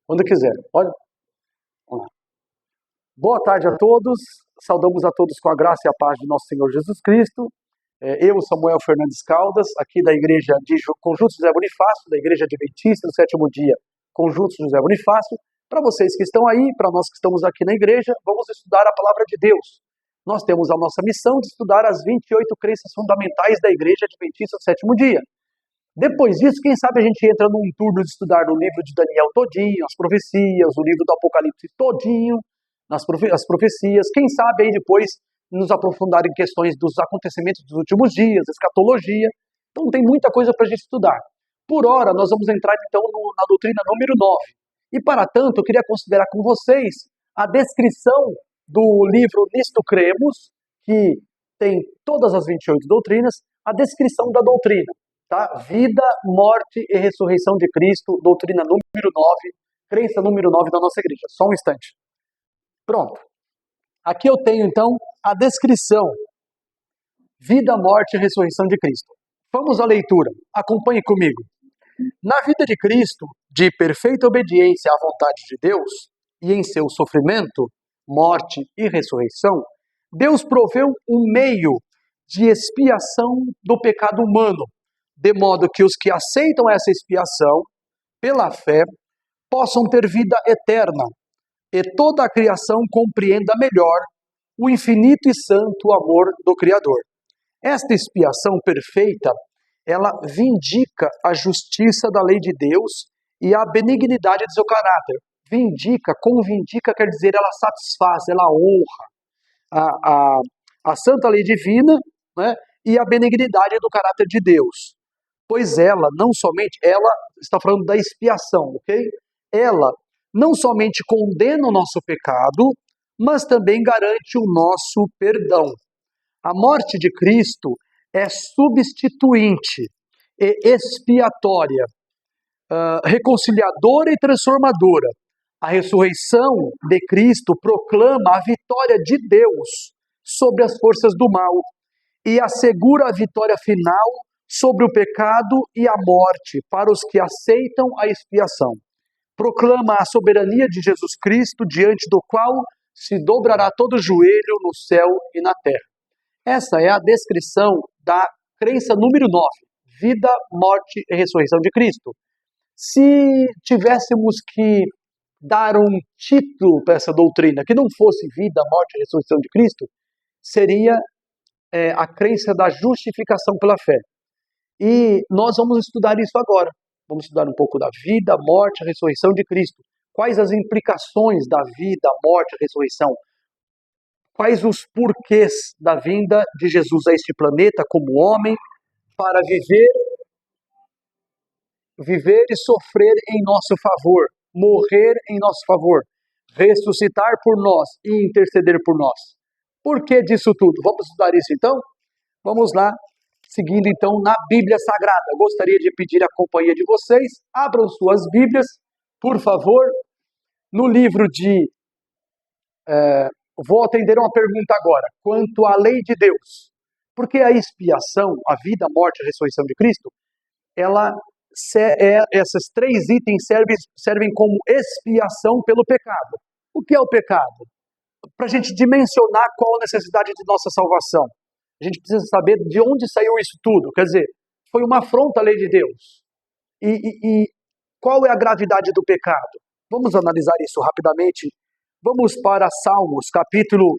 Quando quiser. Pode? Vamos lá. Boa tarde a todos. Saudamos a todos com a graça e a paz de nosso Senhor Jesus Cristo. Eu, Samuel Fernandes Caldas, aqui da Igreja de Conjunto José Bonifácio, da Igreja Adventista do Sétimo Dia, Conjunto José Bonifácio. Para vocês que estão aí, para nós que estamos aqui na igreja, vamos estudar a Palavra de Deus. Nós temos a nossa missão de estudar as 28 crenças fundamentais da Igreja Adventista do Sétimo Dia. Depois disso, quem sabe a gente entra num turno de estudar o livro de Daniel todinho, as profecias, o livro do Apocalipse todinho, as profecias. Quem sabe aí depois nos aprofundar em questões dos acontecimentos dos últimos dias, escatologia. Então tem muita coisa para a gente estudar. Por hora, nós vamos entrar então na doutrina número 9. E para tanto, eu queria considerar com vocês a descrição do livro Nisto Cremos, que tem todas as 28 doutrinas, a descrição da doutrina. Tá? Vida, morte e ressurreição de Cristo, doutrina número 9, crença número 9 da nossa igreja. Só um instante. Pronto. Aqui eu tenho, então, a descrição. Vida, morte e ressurreição de Cristo. Vamos à leitura. Acompanhe comigo. Na vida de Cristo, de perfeita obediência à vontade de Deus, e em seu sofrimento, morte e ressurreição, Deus proveu um meio de expiação do pecado humano, de modo que os que aceitam essa expiação, pela fé, possam ter vida eterna, e toda a criação compreenda melhor o infinito e santo amor do Criador. Esta expiação perfeita, ela vindica a justiça da lei de Deus e a benignidade de seu caráter. Vindica, convindica, quer dizer, ela satisfaz, ela honra a santa lei divina, né, e a benignidade do caráter de Deus. Pois ela, não somente, ela está falando da expiação, ok? Ela não somente condena o nosso pecado, mas também garante o nosso perdão. A morte de Cristo é substituinte e expiatória, reconciliadora e transformadora. A ressurreição de Cristo proclama a vitória de Deus sobre as forças do mal e assegura a vitória final sobre o pecado e a morte para os que aceitam a expiação. Proclama a soberania de Jesus Cristo, diante do qual se dobrará todo joelho no céu e na terra. Essa é a descrição da crença número 9, vida, morte e ressurreição de Cristo. Se tivéssemos que dar um título para essa doutrina que não fosse vida, morte e ressurreição de Cristo, seria a crença da justificação pela fé. E nós vamos estudar isso agora. Vamos estudar um pouco da vida, morte e ressurreição de Cristo. Quais as implicações da vida, morte e ressurreição? Quais os porquês da vinda de Jesus a este planeta como homem para viver e sofrer em nosso favor, morrer em nosso favor, ressuscitar por nós e interceder por nós. Por que disso tudo? Vamos estudar isso então? Vamos lá, seguindo então na Bíblia Sagrada. Gostaria de pedir a companhia de vocês, abram suas Bíblias, por favor, no livro de... Vou atender uma pergunta agora, quanto à lei de Deus. Porque a expiação, a vida, a morte e a ressurreição de Cristo, esses três itens servem como expiação pelo pecado. O que é o pecado? Para a gente dimensionar qual a necessidade de nossa salvação. A gente precisa saber de onde saiu isso tudo. Quer dizer, foi uma afronta à lei de Deus. E qual é a gravidade do pecado? Vamos analisar isso rapidamente. Vamos para Salmos, capítulo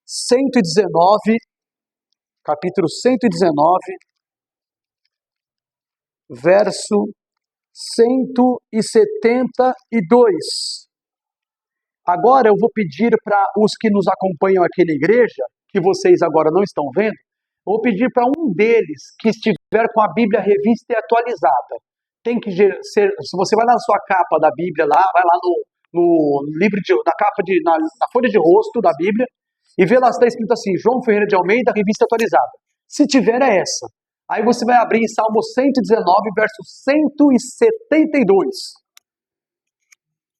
119, verso 172. Agora eu vou pedir para os que nos acompanham aqui na igreja, que vocês agora não estão vendo, eu vou pedir para um deles que estiver com a Bíblia revista e atualizada. Tem que ser, se você vai na sua capa da Bíblia lá, vai lá no livro na folha de rosto da Bíblia e vê lá, está escrito assim, João Ferreira de Almeida, revista atualizada. Se tiver, é essa. Aí você vai abrir em Salmo 119, verso 172.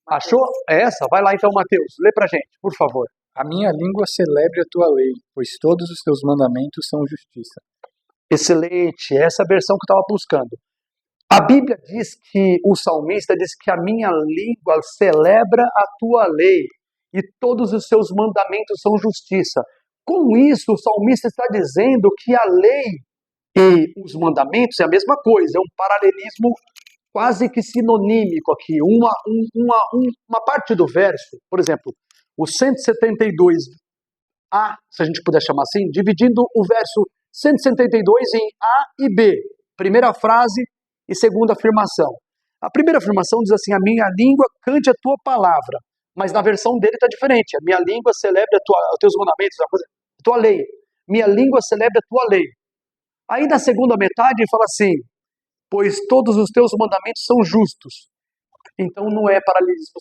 Achou? É essa? Vai lá então, Mateus. Lê pra gente, por favor. A minha língua celebre a tua lei, pois todos os teus mandamentos são justiça. Excelente. Essa é a versão que eu estava buscando. A Bíblia diz que o salmista diz que a minha língua celebra a tua lei e todos os seus mandamentos são justiça. Com isso, o salmista está dizendo que a lei e os mandamentos é a mesma coisa, é um paralelismo quase que sinonímico aqui. Uma parte do verso, por exemplo, o 172a, se a gente puder chamar assim, dividindo o verso 172 em A e B, primeira frase e segunda afirmação. A primeira afirmação diz assim: a minha língua cante a tua palavra, mas na versão dele está diferente. A minha língua celebre os teus mandamentos, a tua lei. Minha língua celebre a tua lei. Aí na segunda metade ele fala assim: pois todos os teus mandamentos são justos. Então não é paralelismo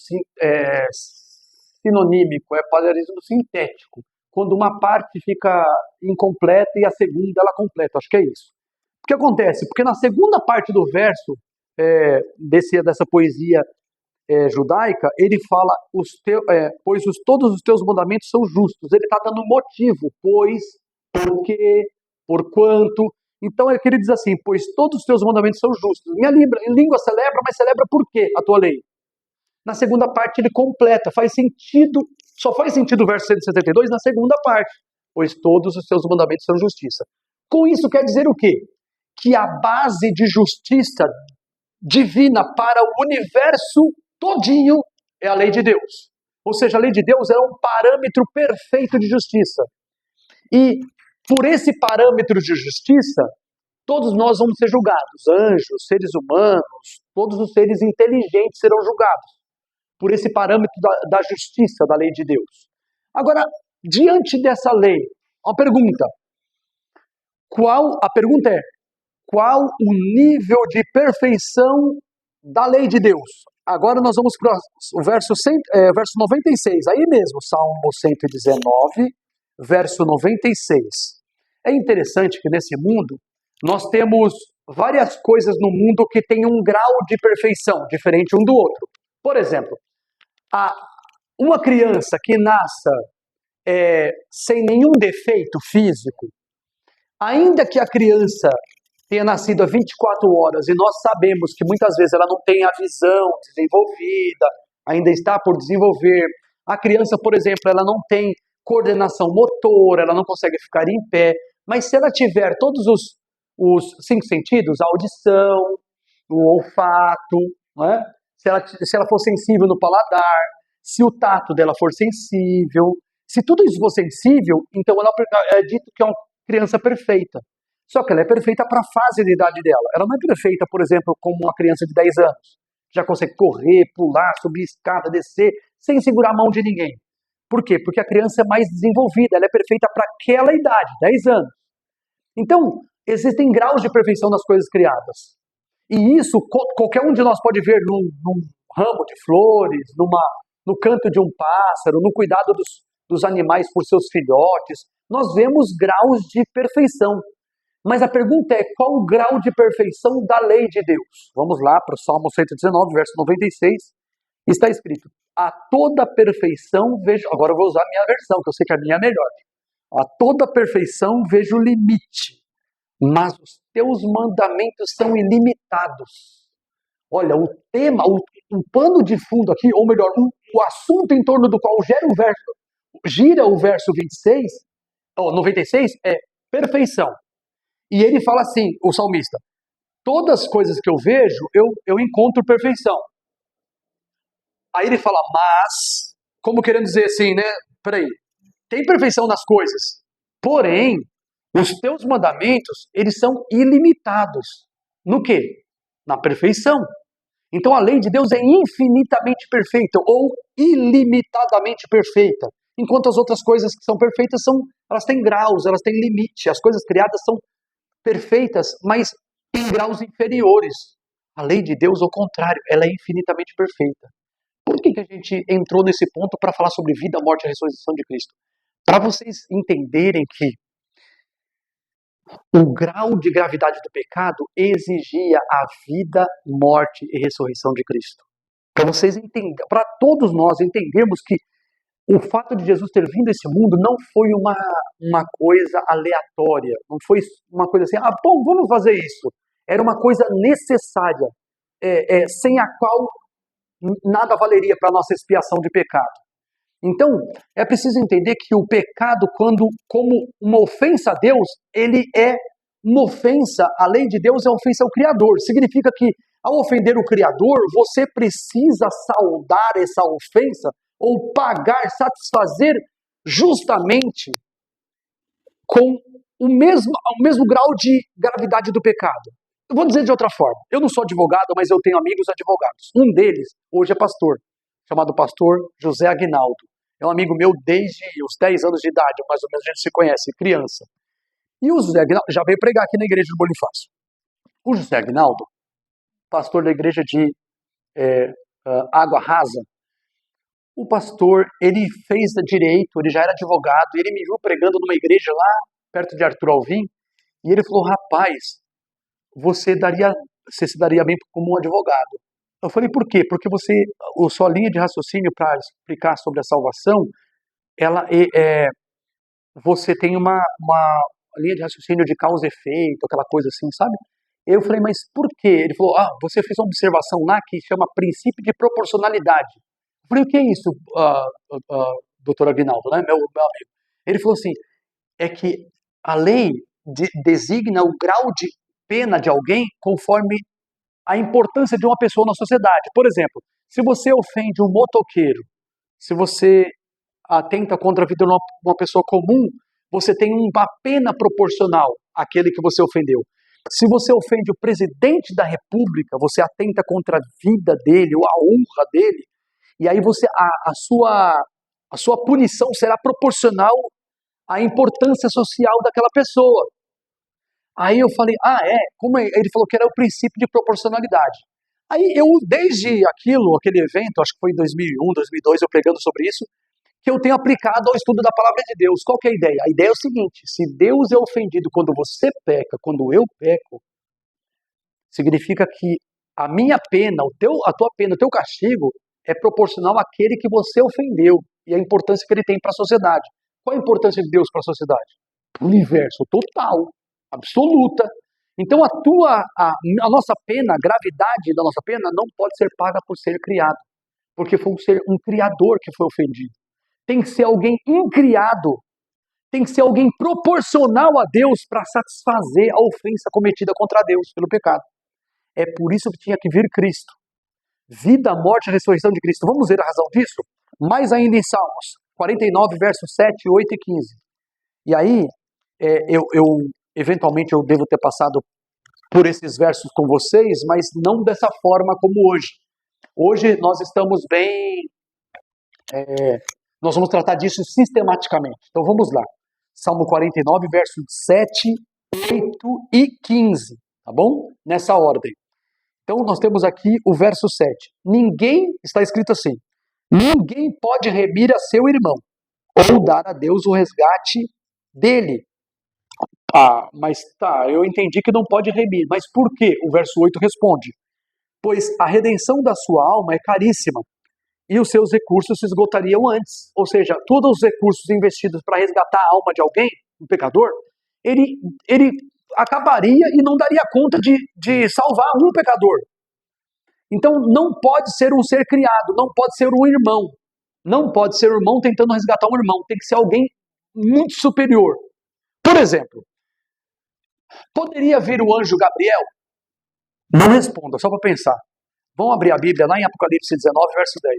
sinonímico, é paralelismo sintético. Quando uma parte fica incompleta e a segunda ela completa. Acho que é isso. O que acontece? Porque na segunda parte do verso dessa poesia judaica, ele fala, todos os teus mandamentos são justos. Ele está dando motivo, pois, porque, porquanto. Então é que ele diz assim: pois todos os teus mandamentos são justos. Minha língua celebra, mas celebra por quê a tua lei? Na segunda parte ele completa, faz sentido, só faz sentido o verso 172 na segunda parte. Pois todos os teus mandamentos são justiça. Com isso quer dizer o quê? Que a base de justiça divina para o universo todinho é a lei de Deus. Ou seja, a lei de Deus é um parâmetro perfeito de justiça. E por esse parâmetro de justiça, todos nós vamos ser julgados. Anjos, seres humanos, todos os seres inteligentes serão julgados. Por esse parâmetro da justiça, da lei de Deus. Agora, diante dessa lei, uma pergunta. A pergunta é: qual o nível de perfeição da lei de Deus? Agora nós vamos para o verso 96, aí mesmo, Salmo 119, verso 96. É interessante que nesse mundo, nós temos várias coisas no mundo que têm um grau de perfeição diferente um do outro. Por exemplo, uma criança que nasça sem nenhum defeito físico, ainda que a criança tenha nascido há 24 horas, e nós sabemos que muitas vezes ela não tem a visão desenvolvida, ainda está por desenvolver. A criança, por exemplo, ela não tem coordenação motora, ela não consegue ficar em pé, mas se ela tiver todos os 5 sentidos, a audição, o olfato, não é? Se ela for sensível no paladar, se o tato dela for sensível, se tudo isso for sensível, então ela é dito que é uma criança perfeita. Só que ela é perfeita para a fase de idade dela. Ela não é perfeita, por exemplo, como uma criança de 10 anos. Já consegue correr, pular, subir escada, descer, sem segurar a mão de ninguém. Por quê? Porque a criança é mais desenvolvida, ela é perfeita para aquela idade, 10 anos. Então, existem graus de perfeição nas coisas criadas. E isso, qualquer um de nós pode ver num ramo de flores, no canto de um pássaro, no cuidado dos animais por seus filhotes. Nós vemos graus de perfeição. Mas a pergunta é: qual o grau de perfeição da lei de Deus? Vamos lá para o Salmo 119, verso 96. Está escrito: a toda perfeição vejo... Agora eu vou usar a minha versão, que eu sei que a minha é melhor. A toda perfeição vejo limite, mas os teus mandamentos são ilimitados. Olha, o tema, o pano de fundo aqui, ou melhor, o assunto em torno do qual gira o verso 96 é perfeição. E ele fala assim, o salmista: todas as coisas que eu vejo, eu encontro perfeição. Aí ele fala, mas, como querendo dizer assim, né? Peraí, tem perfeição nas coisas, porém, os teus mandamentos, eles são ilimitados. No quê? Na perfeição. Então a lei de Deus é infinitamente perfeita, ou ilimitadamente perfeita. Enquanto as outras coisas que são perfeitas, elas têm graus, elas têm limite. As coisas criadas são perfeitas, mas em graus inferiores. A lei de Deus, ao contrário, ela é infinitamente perfeita. Por que a gente entrou nesse ponto para falar sobre vida, morte e ressurreição de Cristo? Para vocês entenderem que o grau de gravidade do pecado exigia a vida, morte e ressurreição de Cristo. Para vocês entenderem, para todos nós entendermos que o fato de Jesus ter vindo a esse mundo não foi uma coisa aleatória, não foi uma coisa assim, bom, vamos fazer isso. Era uma coisa necessária, sem a qual nada valeria para a nossa expiação de pecado. Então, é preciso entender que o pecado, como uma ofensa a Deus, ele é uma ofensa, a lei de Deus é ofensa ao Criador. Significa que, ao ofender o Criador, você precisa saldar essa ofensa, ou pagar, satisfazer justamente com o mesmo grau de gravidade do pecado. Eu vou dizer de outra forma. Eu não sou advogado, mas eu tenho amigos advogados. Um deles, hoje é pastor, chamado pastor José Aguinaldo. É um amigo meu desde os 10 anos de idade, mais ou menos a gente se conhece, criança. E o José Aguinaldo já veio pregar aqui na igreja do Bonifácio. O José Aguinaldo, pastor da igreja de Água Rasa, o pastor, ele fez direito, ele já era advogado, ele me viu pregando numa igreja lá, perto de Arthur Alvim, e ele falou, rapaz, você se daria bem como um advogado. Eu falei, por quê? Porque a sua linha de raciocínio para explicar sobre a salvação, você tem uma linha de raciocínio de causa e efeito, aquela coisa assim, sabe? Eu falei, mas por quê? Ele falou, você fez uma observação lá que chama princípio de proporcionalidade. Eu falei, o que é isso, doutor Aguinaldo, né, meu amigo? Ele falou assim, é que a lei designa o grau de pena de alguém conforme a importância de uma pessoa na sociedade. Por exemplo, se você ofende um motoqueiro, se você atenta contra a vida de uma pessoa comum, você tem uma pena proporcional àquele que você ofendeu. Se você ofende o presidente da República, você atenta contra a vida dele ou a honra dele, e aí a sua punição será proporcional à importância social daquela pessoa. Aí eu falei, como é? Ele falou que era o princípio de proporcionalidade. Aí eu, desde aquele evento, acho que foi em 2001, 2002, eu pregando sobre isso, que eu tenho aplicado ao estudo da palavra de Deus. Qual que é a ideia? A ideia é o seguinte, se Deus é ofendido quando você peca, quando eu peco, significa que a minha pena, a tua pena, o teu castigo é proporcional àquele que você ofendeu e a importância que ele tem para a sociedade. Qual a importância de Deus para a sociedade? Para o universo total, absoluta. Então a nossa pena, a gravidade da nossa pena não pode ser paga por ser criado, porque foi um criador que foi ofendido. Tem que ser alguém incriado, tem que ser alguém proporcional a Deus para satisfazer a ofensa cometida contra Deus pelo pecado. É por isso que tinha que vir Cristo. Vida, morte e ressurreição de Cristo. Vamos ver a razão disso? Mais ainda em Salmos 49, versos 7, 8 e 15. E aí, eventualmente eu devo ter passado por esses versos com vocês, mas não dessa forma como hoje. Hoje nós estamos bem... nós vamos tratar disso sistematicamente. Então vamos lá. Salmo 49, versos 7, 8 e 15. Tá bom? Nessa ordem. Então nós temos aqui o verso 7. Está escrito assim, ninguém pode remir a seu irmão, ou dar a Deus o resgate dele. Mas eu entendi que não pode remir. Mas por quê? O verso 8 responde, pois a redenção da sua alma é caríssima, e os seus recursos se esgotariam antes. Ou seja, todos os recursos investidos para resgatar a alma de alguém, um pecador, ele acabaria e não daria conta de salvar um pecador. Então não pode ser um ser criado, não pode ser um irmão. Não pode ser um irmão tentando resgatar um irmão, tem que ser alguém muito superior. Por exemplo, poderia vir o anjo Gabriel? Não responda, só para pensar. Vamos abrir a Bíblia lá em Apocalipse 19, verso 10.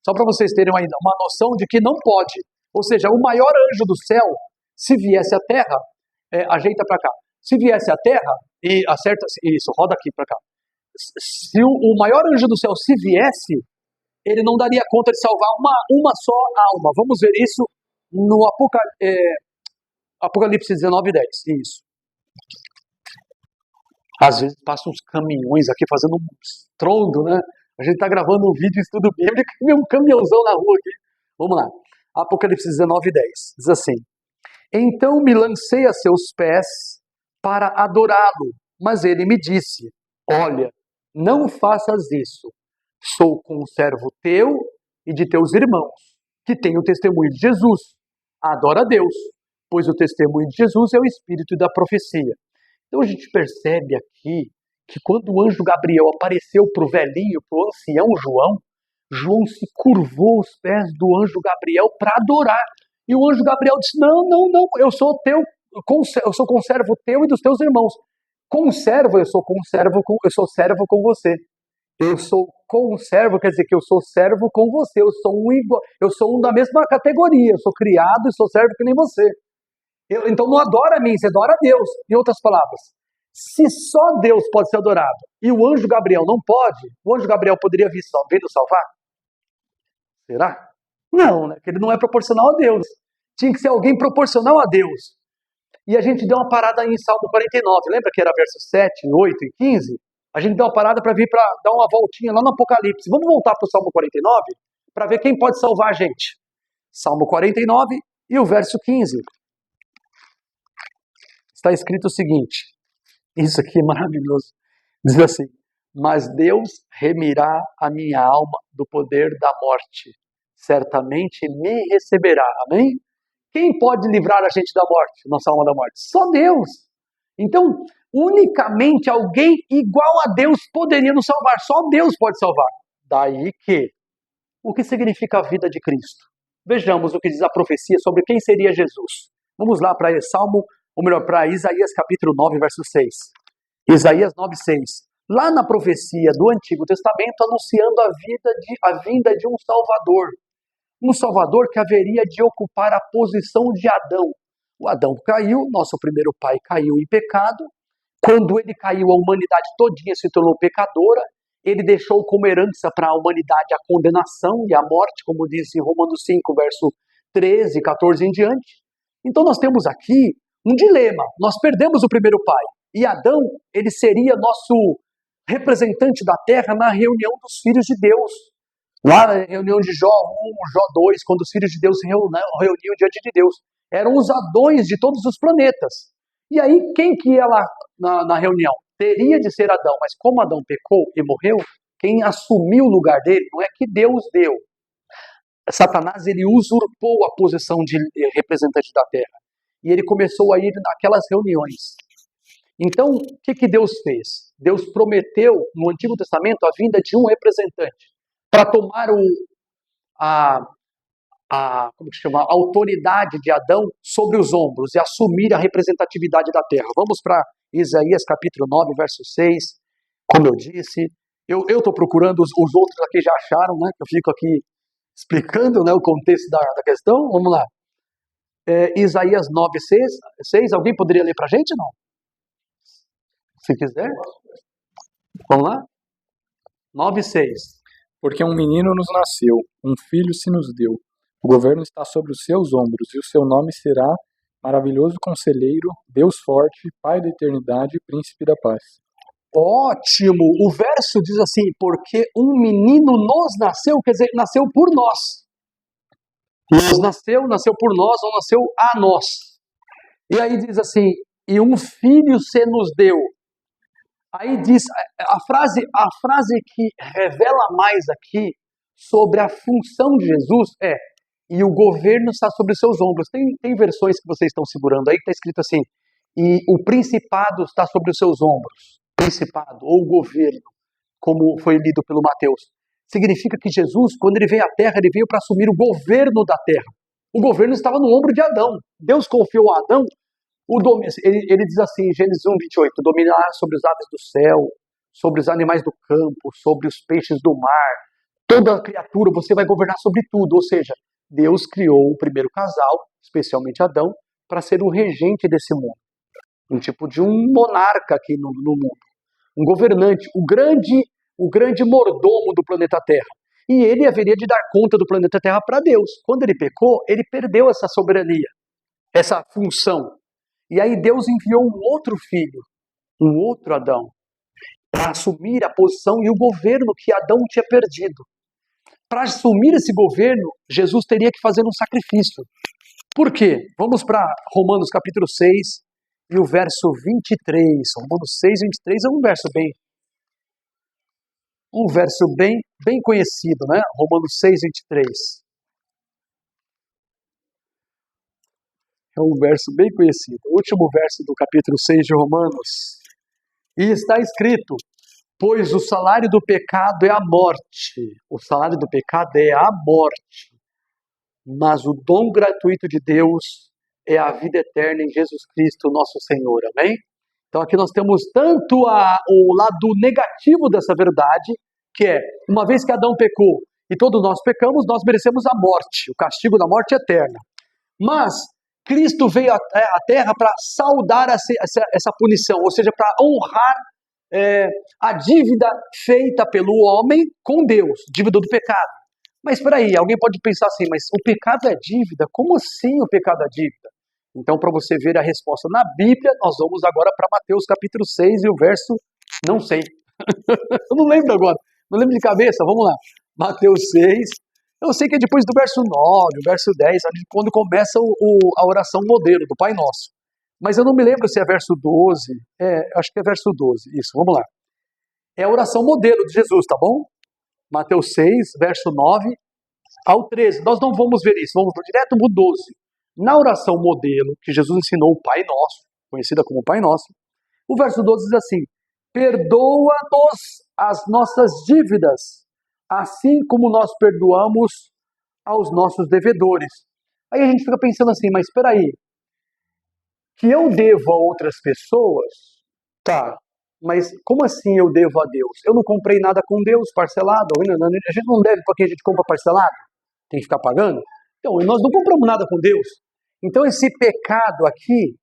Só para vocês terem uma noção de que não pode. Ou seja, o maior anjo do céu, se viesse à terra, ajeita para cá. Se viesse à terra, e acerta, isso, roda aqui para cá. Se o maior anjo do céu se viesse, ele não daria conta de salvar uma só alma. Vamos ver isso no Apocalipse 19, 10. Isso. Às vezes passam uns caminhões aqui fazendo um estrondo, né? A gente está gravando um vídeo estudo bíblico e vê um caminhãozão na rua aqui. Vamos lá. Apocalipse 19, 10. Diz assim, então me lancei a seus pés para adorá-lo, mas ele me disse, olha, não faças isso. Sou conservo teu e de teus irmãos, que têm o testemunho de Jesus. Adora a Deus, pois o testemunho de Jesus é o espírito da profecia. Então a gente percebe aqui que quando o anjo Gabriel apareceu para o velhinho, para o ancião João, João se curvou aos pés do anjo Gabriel para adorar. E o anjo Gabriel disse: não, não, não, eu sou conservo teu e dos teus irmãos. Conservo, eu sou servo com você. Eu sou conservo, quer dizer que eu sou servo com você. Eu sou um da mesma categoria. Eu sou criado e sou servo que nem você. Então não adora a mim, você adora a Deus. Em outras palavras, se só Deus pode ser adorado e o anjo Gabriel não pode, o anjo Gabriel poderia vir nos salvar? Será? Não, né? Porque ele não é proporcional a Deus. Tinha que ser alguém proporcional a Deus. E a gente deu uma parada aí em Salmo 49. Lembra que era versos 7, 8 e 15? A gente deu uma parada para vir para dar uma voltinha lá no Apocalipse. Vamos voltar para o Salmo 49 para ver quem pode salvar a gente. Salmo 49 e o verso 15. Está escrito o seguinte. Isso aqui é maravilhoso. Diz assim: mas Deus remirá a minha alma do poder da morte. Certamente me receberá. Amém? Quem pode livrar a gente da morte, nossa alma da morte? Só Deus. Então, unicamente alguém igual a Deus poderia nos salvar. Só Deus pode salvar. Daí que, o que significa a vida de Cristo? Vejamos o que diz a profecia sobre quem seria Jesus. Vamos lá para para Isaías capítulo 9, verso 6. Isaías 9, 6. Lá na profecia do Antigo Testamento, anunciando a vinda de um Salvador. Um Salvador que haveria de ocupar a posição de Adão. O Adão caiu, nosso primeiro pai caiu em pecado. Quando ele caiu, a humanidade todinha se tornou pecadora. Ele deixou como herança para a humanidade a condenação e a morte, como diz em Romanos 5, verso 13, 14 em diante. Então nós temos aqui um dilema. Nós perdemos o primeiro pai. E Adão, ele seria nosso representante da terra na reunião dos filhos de Deus. Lá na reunião de Jó 1, Jó 2, quando os filhos de Deus se reuniam diante de Deus. Eram os Adões de todos os planetas. E aí, quem que ia lá na reunião? Teria de ser Adão, mas como Adão pecou e morreu, quem assumiu o lugar dele não é que Deus deu. Satanás, ele usurpou a posição de representante da terra. E ele começou a ir naquelas reuniões. Então, o que Deus fez? Deus prometeu no Antigo Testamento a vinda de um representante para tomar a autoridade de Adão sobre os ombros e assumir a representatividade da terra. Vamos para Isaías capítulo 9, verso 6. Como eu disse, eu estou procurando, os outros aqui já acharam, né? Eu fico aqui explicando, né, o contexto da questão. Vamos lá. Isaías 9, 6. Alguém poderia ler para a gente, não? Se quiser. Vamos lá? 9, 6. Porque um menino nos nasceu, um filho se nos deu. O governo está sobre os seus ombros, e o seu nome será Maravilhoso Conselheiro, Deus Forte, Pai da Eternidade, Príncipe da Paz. Ótimo! O verso diz assim: porque um menino nos nasceu, quer dizer, nasceu por nós. Nasceu por nós, ou nasceu a nós. E aí diz assim: e um filho se nos deu. Aí diz, a frase que revela mais aqui sobre a função de Jesus é: e o governo está sobre seus ombros. Tem versões que vocês estão segurando aí que está escrito assim: e o principado está sobre os seus ombros. Principado, ou governo, como foi lido pelo Mateus. Significa que Jesus, quando ele veio à terra, ele veio para assumir o governo da terra. O governo estava no ombro de Adão. Deus confiou a Adão. Ele diz assim, em Gênesis 1, 28, dominar sobre as aves do céu, sobre os animais do campo, sobre os peixes do mar, toda criatura, você vai governar sobre tudo. Ou seja, Deus criou o primeiro casal, especialmente Adão, para ser o regente desse mundo. Um tipo de um monarca aqui no mundo. Um governante, o grande mordomo do planeta Terra. E ele haveria de dar conta do planeta Terra para Deus. Quando ele pecou, ele perdeu essa soberania, essa função. E aí Deus enviou um outro filho, um outro Adão, para assumir a posição e o governo que Adão tinha perdido. Para assumir esse governo, Jesus teria que fazer um sacrifício. Por quê? Vamos para Romanos capítulo 6 e o verso 23. Romanos 6, 23 é um verso bem conhecido, né? Romanos 6, 23. É um verso bem conhecido. O último verso do capítulo 6 de Romanos. E está escrito: pois o salário do pecado é a morte. O salário do pecado é a morte. Mas o dom gratuito de Deus é a vida eterna em Jesus Cristo, nosso Senhor. Amém? Então aqui nós temos tanto o lado negativo dessa verdade, que é, uma vez que Adão pecou e todos nós pecamos, nós merecemos a morte, o castigo da morte eterna. Mas Cristo veio à Terra para saldar essa punição, ou seja, para honrar a dívida feita pelo homem com Deus, dívida do pecado. Mas espera aí, alguém pode pensar assim, mas o pecado é dívida? Como assim o pecado é dívida? Então, para você ver a resposta na Bíblia, nós vamos agora para Mateus capítulo 6 e o verso, não sei, eu não lembro agora, não lembro de cabeça, vamos lá. Mateus 6, eu sei que é depois do verso 9, o verso 10, quando começa a oração modelo do Pai Nosso. Mas eu não me lembro se é verso 12, acho que é verso 12, isso, vamos lá. É a oração modelo de Jesus, tá bom? Mateus 6, verso 9 ao 13. Nós não vamos ver isso, vamos direto no 12. Na oração modelo, que Jesus ensinou o Pai Nosso, conhecida como Pai Nosso, o verso 12 diz assim: perdoa-nos as nossas dívidas, assim como nós perdoamos aos nossos devedores. Aí a gente fica pensando assim, mas espera aí, que eu devo a outras pessoas, tá, mas como assim eu devo a Deus? Eu não comprei nada com Deus parcelado, a gente não deve para quem a gente compra parcelado, tem que ficar pagando? Então, nós não compramos nada com Deus. Então esse pecado aqui,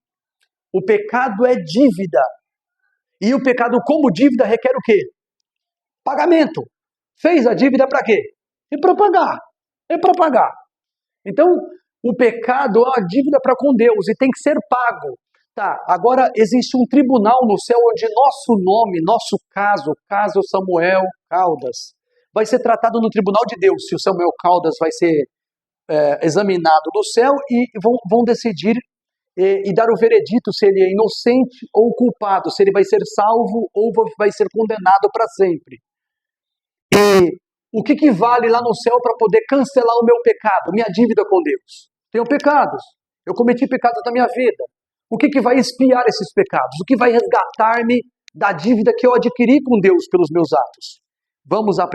o pecado é dívida, e o pecado como dívida requer o quê? Pagamento. Fez a dívida para quê? É para pagar. É para pagar. Então, o pecado é uma dívida para com Deus e tem que ser pago. Tá, agora existe um tribunal no céu onde nosso nome, nosso caso Samuel Caldas, vai ser tratado no tribunal de Deus. Se o Samuel Caldas vai ser examinado no céu e vão decidir e dar o veredito se ele é inocente ou culpado, se ele vai ser salvo ou vai ser condenado para sempre. E o que vale lá no céu para poder cancelar o meu pecado, minha dívida com Deus? Tenho pecados, eu cometi pecados na minha vida. O que vai expiar esses pecados? O que vai resgatar-me da dívida que eu adquiri com Deus pelos meus atos? Vamos a 1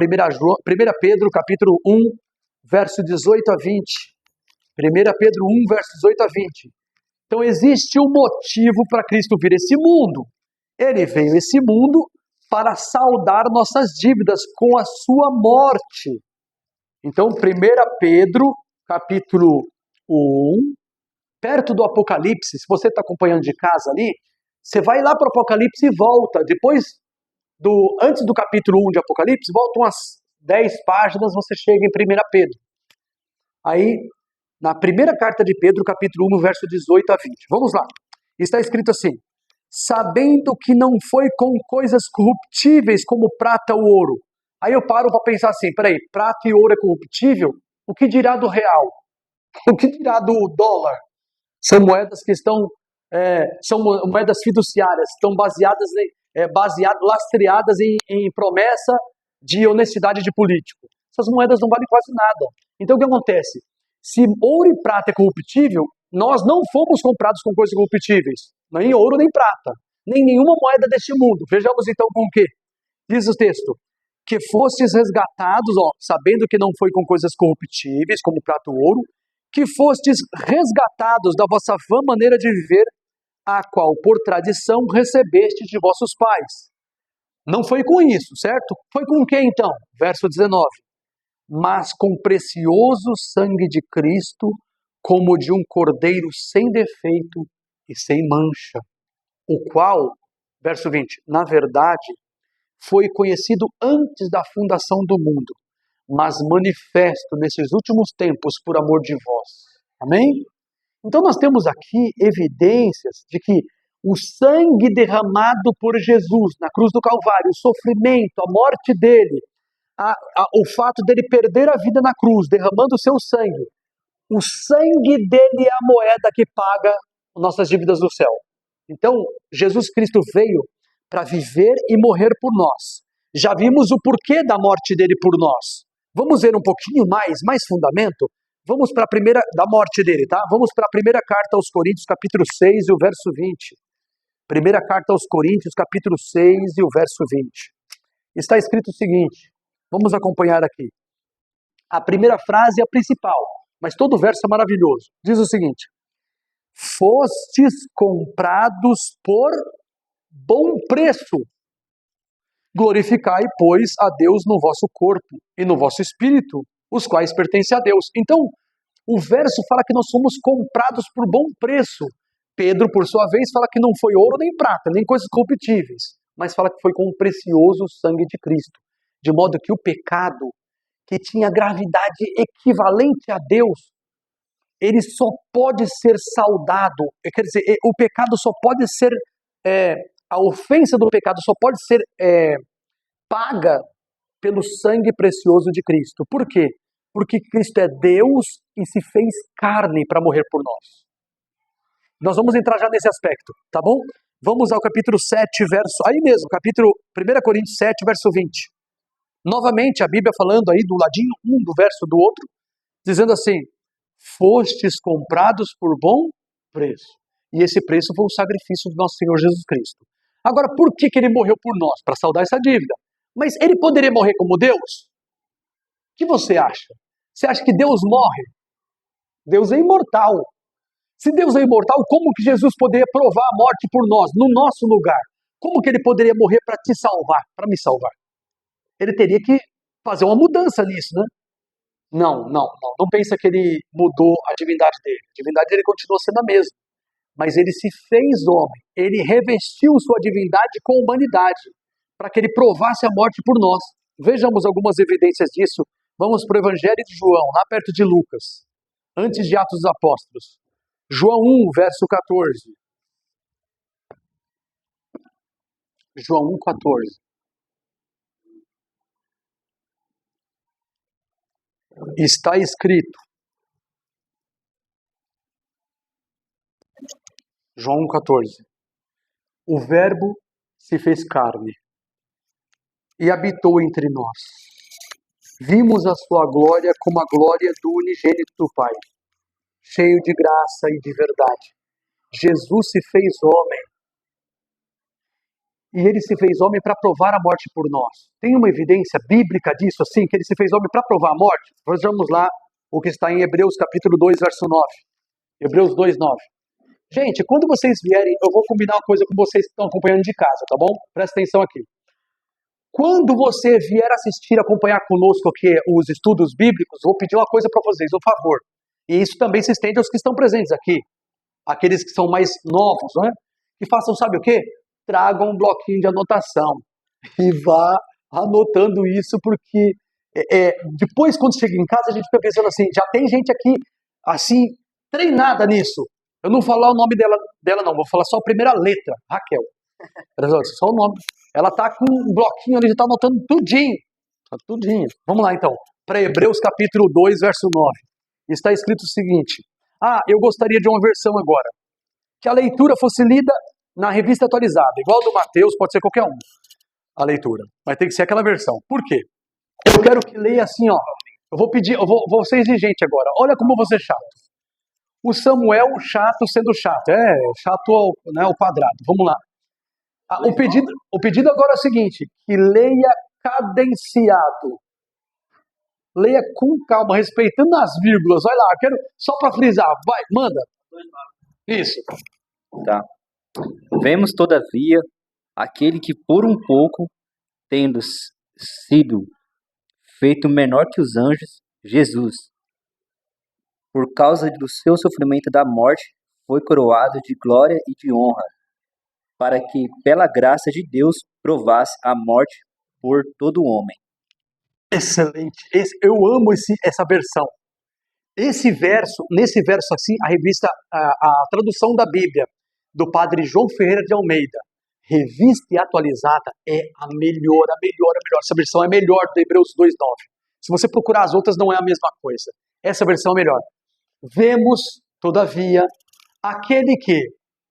Pedro, capítulo 1, verso 18 a 20. 1 Pedro 1, verso 18 a 20. Então existe um motivo para Cristo vir a esse mundo. Ele veio a esse mundo para saldar nossas dívidas com a sua morte. Então 1 Pedro, capítulo 1, perto do Apocalipse, se você está acompanhando de casa ali, você vai lá para o Apocalipse e volta. Antes do capítulo 1 de Apocalipse, volta umas 10 páginas, você chega em 1 Pedro. Aí, na primeira carta de Pedro, capítulo 1, verso 18 a 20. Vamos lá. Está escrito assim: sabendo que não foi com coisas corruptíveis como prata ou ouro. Aí eu paro para pensar assim, peraí, prata e ouro é corruptível? O que dirá do real? O que dirá do dólar? São moedas que são moedas fiduciárias, estão lastreadas em promessa de honestidade de político. Essas moedas não valem quase nada. Então o que acontece? Se ouro e prata é corruptível, nós não fomos comprados com coisas corruptíveis, nem ouro nem prata, nem nenhuma moeda deste mundo. Vejamos então com o que? Diz o texto: que fostes resgatados, sabendo que não foi com coisas corruptíveis, como prata ou ouro, que fostes resgatados da vossa vã maneira de viver, a qual por tradição recebeste de vossos pais. Não foi com isso, certo? Foi com o que então? Verso 19. Mas com precioso sangue de Cristo, como de um cordeiro sem defeito e sem mancha, o qual, verso 20, na verdade, foi conhecido antes da fundação do mundo, mas manifesto nesses últimos tempos por amor de vós. Amém? Então nós temos aqui evidências de que o sangue derramado por Jesus na cruz do Calvário, o sofrimento, a morte dele, o fato dele perder a vida na cruz, derramando o seu sangue, o sangue dele é a moeda que paga nossas dívidas do céu. Então, Jesus Cristo veio para viver e morrer por nós. Já vimos o porquê da morte dele por nós. Vamos ver um pouquinho mais fundamento? Vamos para a primeira, da morte dele, tá? Vamos para a primeira carta aos Coríntios, capítulo 6 e o verso 20. Primeira carta aos Coríntios, capítulo 6 e o verso 20. Está escrito o seguinte, vamos acompanhar aqui. A primeira frase é a principal, mas todo o verso é maravilhoso. Diz o seguinte: fostes comprados por bom preço. Glorificai, pois, a Deus no vosso corpo e no vosso espírito, os quais pertencem a Deus. Então, o verso fala que nós somos comprados por bom preço. Pedro, por sua vez, fala que não foi ouro nem prata, nem coisas corruptíveis, mas fala que foi com o precioso sangue de Cristo. De modo que o pecado, que tinha gravidade equivalente a Deus, ele só pode ser saudado, quer dizer, o pecado só pode ser, a ofensa do pecado só pode ser paga pelo sangue precioso de Cristo. Por quê? Porque Cristo é Deus e se fez carne para morrer por nós. Nós vamos entrar já nesse aspecto, tá bom? Vamos ao capítulo 7, verso, aí mesmo, capítulo 1 Coríntios 7, verso 20. Novamente, a Bíblia falando aí do ladinho um do verso do outro, dizendo assim, fostes comprados por bom preço. E esse preço foi o sacrifício do nosso Senhor Jesus Cristo. Agora, por que ele morreu por nós? Para saldar essa dívida. Mas ele poderia morrer como Deus? O que você acha? Você acha que Deus morre? Deus é imortal. Se Deus é imortal, como que Jesus poderia provar a morte por nós, no nosso lugar? Como que ele poderia morrer para te salvar, para me salvar? Ele teria que fazer uma mudança nisso, né? Não pensa que ele mudou a divindade dele. A divindade dele continua sendo a mesma. Mas ele se fez homem. Ele revestiu sua divindade com humanidade, para que ele provasse a morte por nós. Vejamos algumas evidências disso. Vamos para o Evangelho de João, lá perto de Lucas, antes de Atos dos Apóstolos. João 1, verso 14. João 1, 14. Está escrito. João 1, 14. O Verbo se fez carne e habitou entre nós. Vimos a sua glória como a glória do unigênito do Pai, cheio de graça e de verdade. Jesus se fez homem. E ele se fez homem para provar a morte por nós. Tem uma evidência bíblica disso, assim, que ele se fez homem para provar a morte? Vejamos lá o que está em Hebreus capítulo 2, verso 9. Hebreus 2, 9. Gente, quando vocês vierem, eu vou combinar uma coisa com vocês que estão acompanhando de casa, tá bom? Presta atenção aqui. Quando você vier assistir, acompanhar conosco aqui os estudos bíblicos, vou pedir uma coisa para vocês, um favor. E isso também se estende aos que estão presentes aqui. Aqueles que são mais novos, né? Que façam, sabe o quê? Tragam um bloquinho de anotação. E vá anotando isso, porque depois, quando chega em casa, a gente fica pensando assim, já tem gente aqui, assim, treinada nisso. Eu não vou falar o nome dela não, vou falar só a primeira letra, Raquel. Só o nome. Ela tá com um bloquinho ali, já tá anotando tudinho. Tudinho. Vamos lá então, para Hebreus capítulo 2, verso 9. Está escrito o seguinte, eu gostaria de uma versão agora, que a leitura fosse lida na revista atualizada, igual do Mateus, pode ser qualquer um, a leitura, mas tem que ser aquela versão. Por quê? Eu quero que leia assim, ó, eu vou ser exigente agora, olha como eu vou ser chato. O Samuel chato sendo chato, chato ao quadrado, vamos lá. O pedido agora é o seguinte, que leia cadenciado. Leia com calma, respeitando as vírgulas. Vai lá, quero só para frisar. Vai, manda. Isso. Tá. Vemos, todavia, aquele que por um pouco, tendo sido feito menor que os anjos, Jesus, por causa do seu sofrimento da morte, foi coroado de glória e de honra, para que, pela graça de Deus, provasse a morte por todo homem. Excelente. Eu amo essa versão. Nesse verso assim, a tradução da Bíblia do padre João Ferreira de Almeida, revista e atualizada, é a melhor. Essa versão é melhor do Hebreus 2:9. Se você procurar as outras, não é a mesma coisa. Essa versão é melhor. Vemos, todavia, aquele que,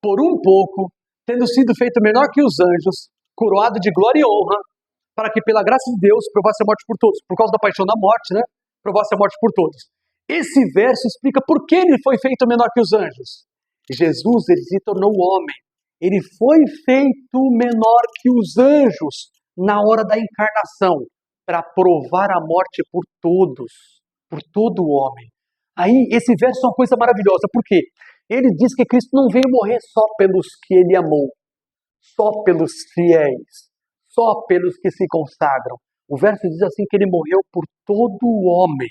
por um pouco, tendo sido feito menor que os anjos, coroado de glória e honra, para que pela graça de Deus provasse a morte por todos. Por causa da paixão da morte, né? Provasse a morte por todos. Esse verso explica por que ele foi feito menor que os anjos. Jesus, ele se tornou homem. Ele foi feito menor que os anjos na hora da encarnação, para provar a morte por todos, por todo o homem. Aí, esse verso é uma coisa maravilhosa, porque ele diz que Cristo não veio morrer só pelos que ele amou, só pelos fiéis, só pelos que se consagram. O verso diz assim que ele morreu por todo o homem.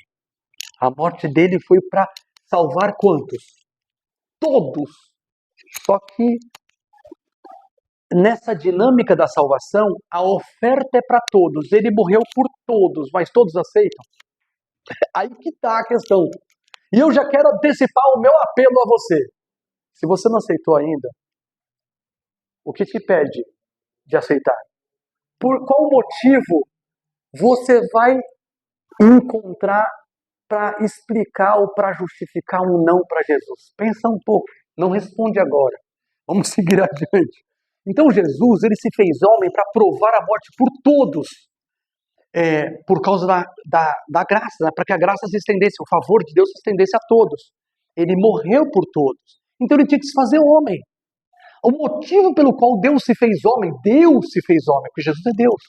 A morte dele foi para salvar quantos? Todos. Só que nessa dinâmica da salvação, a oferta é para todos. Ele morreu por todos, mas todos aceitam? Aí que está a questão. E eu já quero antecipar o meu apelo a você. Se você não aceitou ainda, o que te impede de aceitar? Por qual motivo você vai encontrar para explicar ou para justificar um não para Jesus? Pensa um pouco, não responde agora. Vamos seguir adiante. Então Jesus, ele se fez homem para provar a morte por todos, por causa da graça, né? Para que a graça se estendesse, o favor de Deus se estendesse a todos. Ele morreu por todos. Então ele tinha que se fazer homem. O motivo pelo qual Deus se fez homem, porque Jesus é Deus.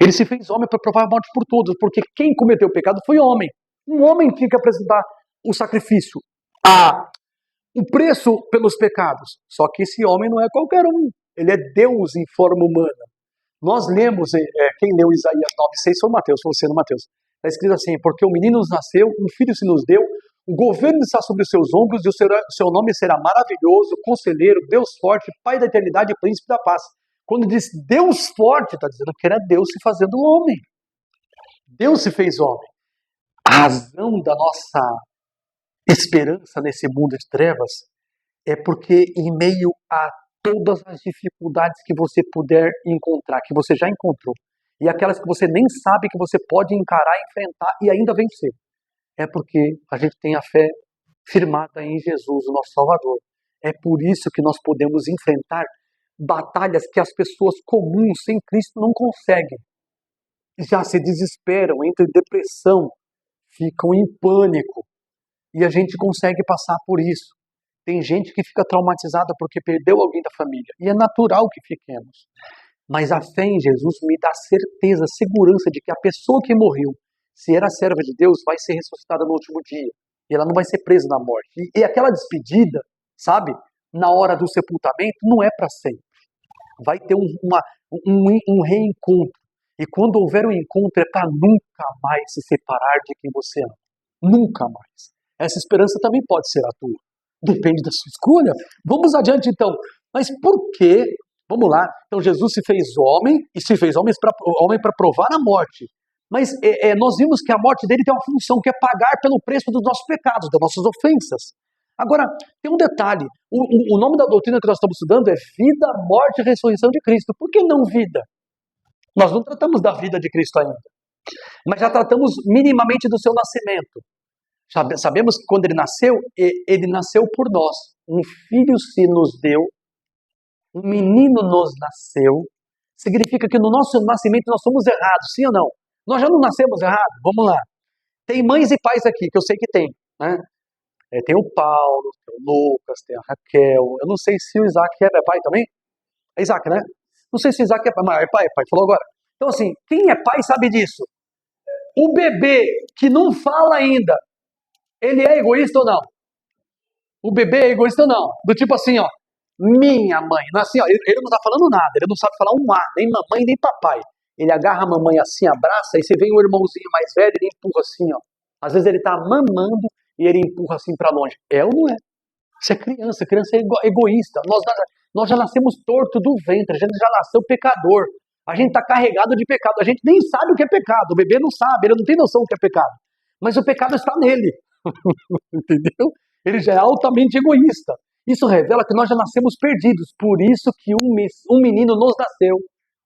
Ele se fez homem para provar a morte por todos, porque quem cometeu o pecado foi homem. Um homem tinha que apresentar o sacrifício, o preço pelos pecados. Só que esse homem não é qualquer um. Ele é Deus em forma humana. Nós lemos, quem leu Isaías 9,6 foi Mateus, foi você no Mateus. Está escrito assim, porque o menino nos nasceu, um filho se nos deu, o governo está sobre os seus ombros e o seu nome será maravilhoso, conselheiro, Deus forte, Pai da eternidade e príncipe da paz. Quando diz Deus forte, está dizendo que era Deus se fazendo homem. Deus se fez homem. A razão da nossa esperança nesse mundo de trevas é porque em meio a todas as dificuldades que você puder encontrar, que você já encontrou, e aquelas que você nem sabe que você pode encarar, enfrentar e ainda vencer, é porque a gente tem a fé firmada em Jesus, o nosso Salvador. É por isso que nós podemos enfrentar batalhas que as pessoas comuns sem Cristo não conseguem. Já se desesperam, entram em depressão, ficam em pânico. E a gente consegue passar por isso. Tem gente que fica traumatizada porque perdeu alguém da família. E é natural que fiquemos. Mas a fé em Jesus me dá certeza, segurança de que a pessoa que morreu, se era serva de Deus, vai ser ressuscitada no último dia. E ela não vai ser presa na morte. E aquela despedida, sabe, na hora do sepultamento, não é para sempre. Vai ter um reencontro. E quando houver um encontro, é para nunca mais se separar de quem você ama. Nunca mais. Essa esperança também pode ser a tua. Depende da sua escolha. Vamos adiante então. Mas por quê? Vamos lá. Então Jesus se fez homem e se fez homem para provar a morte. Mas nós vimos que a morte dele tem uma função, que é pagar pelo preço dos nossos pecados, das nossas ofensas. Agora, tem um detalhe. O nome da doutrina que nós estamos estudando é vida, morte e ressurreição de Cristo. Por que não vida? Nós não tratamos da vida de Cristo ainda. Mas já tratamos minimamente do seu nascimento. Sabemos que quando ele nasceu por nós. Um filho se nos deu, um menino nos nasceu. Significa que no nosso nascimento nós somos errados, sim ou não? Nós já não nascemos errados? Vamos lá. Tem mães e pais aqui, que eu sei que tem, né? Tem o Paulo, tem o Lucas, tem a Raquel. Eu não sei se o Isaac é pai também. É Isaac, né? Não sei se o Isaac é pai, mas é pai, falou agora. Então assim, quem é pai sabe disso. O bebê que não fala ainda, ele é egoísta ou não? O bebê é egoísta ou não? Do tipo assim, ó, minha mãe. Não é assim, ó, ele não tá falando nada, ele não sabe falar um A, nem mamãe, nem papai. Ele agarra a mamãe assim, abraça, e você vê o irmãozinho mais velho, ele empurra assim, ó. Às vezes ele tá mamando e ele empurra assim para longe. É ou não é? Você é criança é egoísta. Nós já nascemos torto do ventre, a gente já nasceu pecador. A gente tá carregado de pecado, a gente nem sabe o que é pecado, o bebê não sabe, ele não tem noção do que é pecado. Mas o pecado está nele. Entendeu? Ele já é altamente egoísta. Isso revela que nós já nascemos perdidos. Por isso que um menino nos nasceu,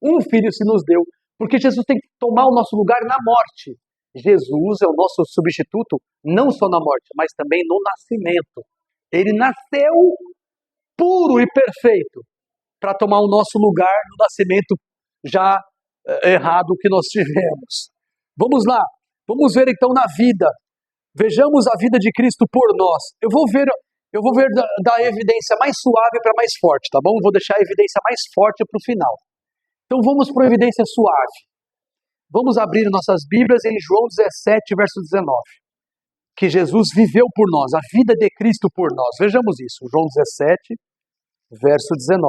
um filho se nos deu. Porque Jesus tem que tomar o nosso lugar na morte. Jesus é o nosso substituto, não só na morte, mas também no nascimento. Ele nasceu puro e perfeito para tomar o nosso lugar no nascimento já errado que nós tivemos. Vamos lá. Vamos ver então na vida Vejamos a vida de Cristo por nós. Eu vou ver da evidência mais suave para mais forte, tá bom? Vou deixar a evidência mais forte para o final. Então vamos para a evidência suave. Vamos abrir nossas Bíblias em João 17, verso 19. Que Jesus viveu por nós, a vida de Cristo por nós. Vejamos isso, João 17, verso 19.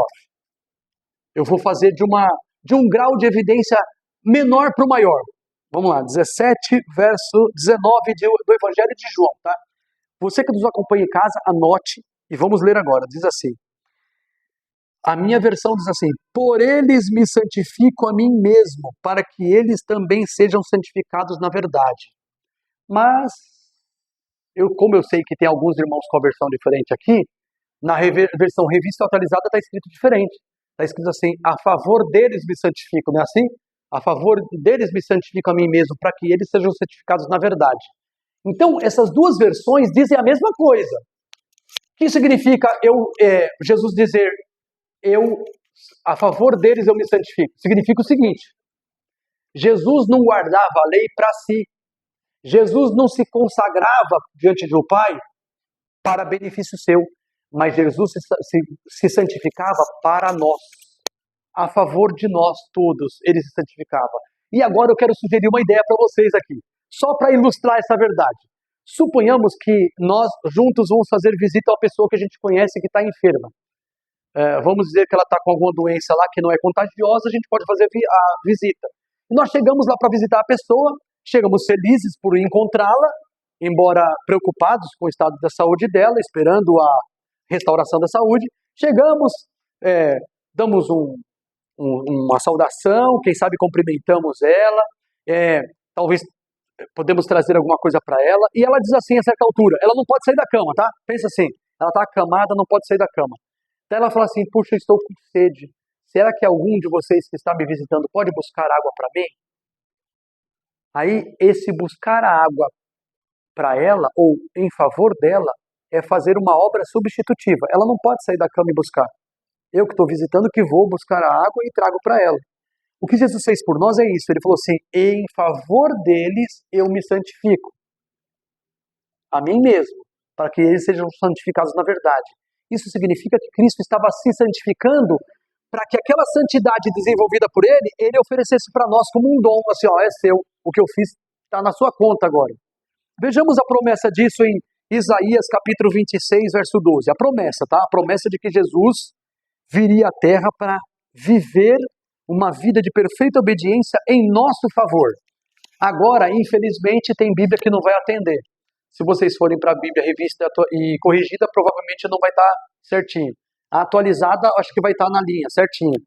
Eu vou fazer de um grau de evidência menor para o maior. Vamos lá, 17, verso 19 do Evangelho de João, tá? Você que nos acompanha em casa, anote e vamos ler agora. Diz assim, a minha versão diz assim, por eles me santifico a mim mesmo, para que eles também sejam santificados na verdade. Mas, como eu sei que tem alguns irmãos com a versão diferente aqui, na versão revista atualizada está escrito diferente. Está escrito assim, a favor deles me santifico, não é assim? A favor deles me santifico a mim mesmo, para que eles sejam santificados na verdade. Então, essas duas versões dizem a mesma coisa. O que significa Jesus dizer, a favor deles eu me santifico? Significa o seguinte, Jesus não guardava a lei para si. Jesus não se consagrava diante do Pai para benefício seu, mas Jesus se santificava para nós. A favor de nós todos, ele se santificava. E agora eu quero sugerir uma ideia para vocês aqui, só para ilustrar essa verdade. Suponhamos que nós juntos vamos fazer visita a uma pessoa que a gente conhece que está enferma. Vamos dizer que ela está com alguma doença lá que não é contagiosa, a gente pode fazer a visita. E nós chegamos lá para visitar a pessoa, chegamos felizes por encontrá-la, embora preocupados com o estado da saúde dela, esperando a restauração da saúde. Chegamos, damos uma saudação, quem sabe cumprimentamos ela, talvez podemos trazer alguma coisa para ela, e ela diz assim a certa altura, ela não pode sair da cama, tá? Pensa assim, ela está acamada, não pode sair da cama. Então ela fala assim, puxa, estou com sede, será que algum de vocês que está me visitando pode buscar água para mim? Aí esse buscar a água para ela, ou em favor dela, é fazer uma obra substitutiva. Ela não pode sair da cama e buscar. Eu que estou visitando que vou buscar a água e trago para ela. O que Jesus fez por nós é isso. Ele falou assim, em favor deles eu me santifico. A mim mesmo, para que eles sejam santificados na verdade. Isso significa que Cristo estava se santificando para que aquela santidade desenvolvida por ele oferecesse para nós como um dom, assim, é seu, o que eu fiz está na sua conta agora. Vejamos a promessa disso em Isaías capítulo 26, verso 12. A promessa, tá? A promessa de que Jesus viria à terra para viver uma vida de perfeita obediência em nosso favor. Agora, infelizmente, tem Bíblia que não vai atender. Se vocês forem para a Bíblia revista e corrigida, provavelmente não vai estar certinho. A atualizada, acho que vai estar na linha, certinho.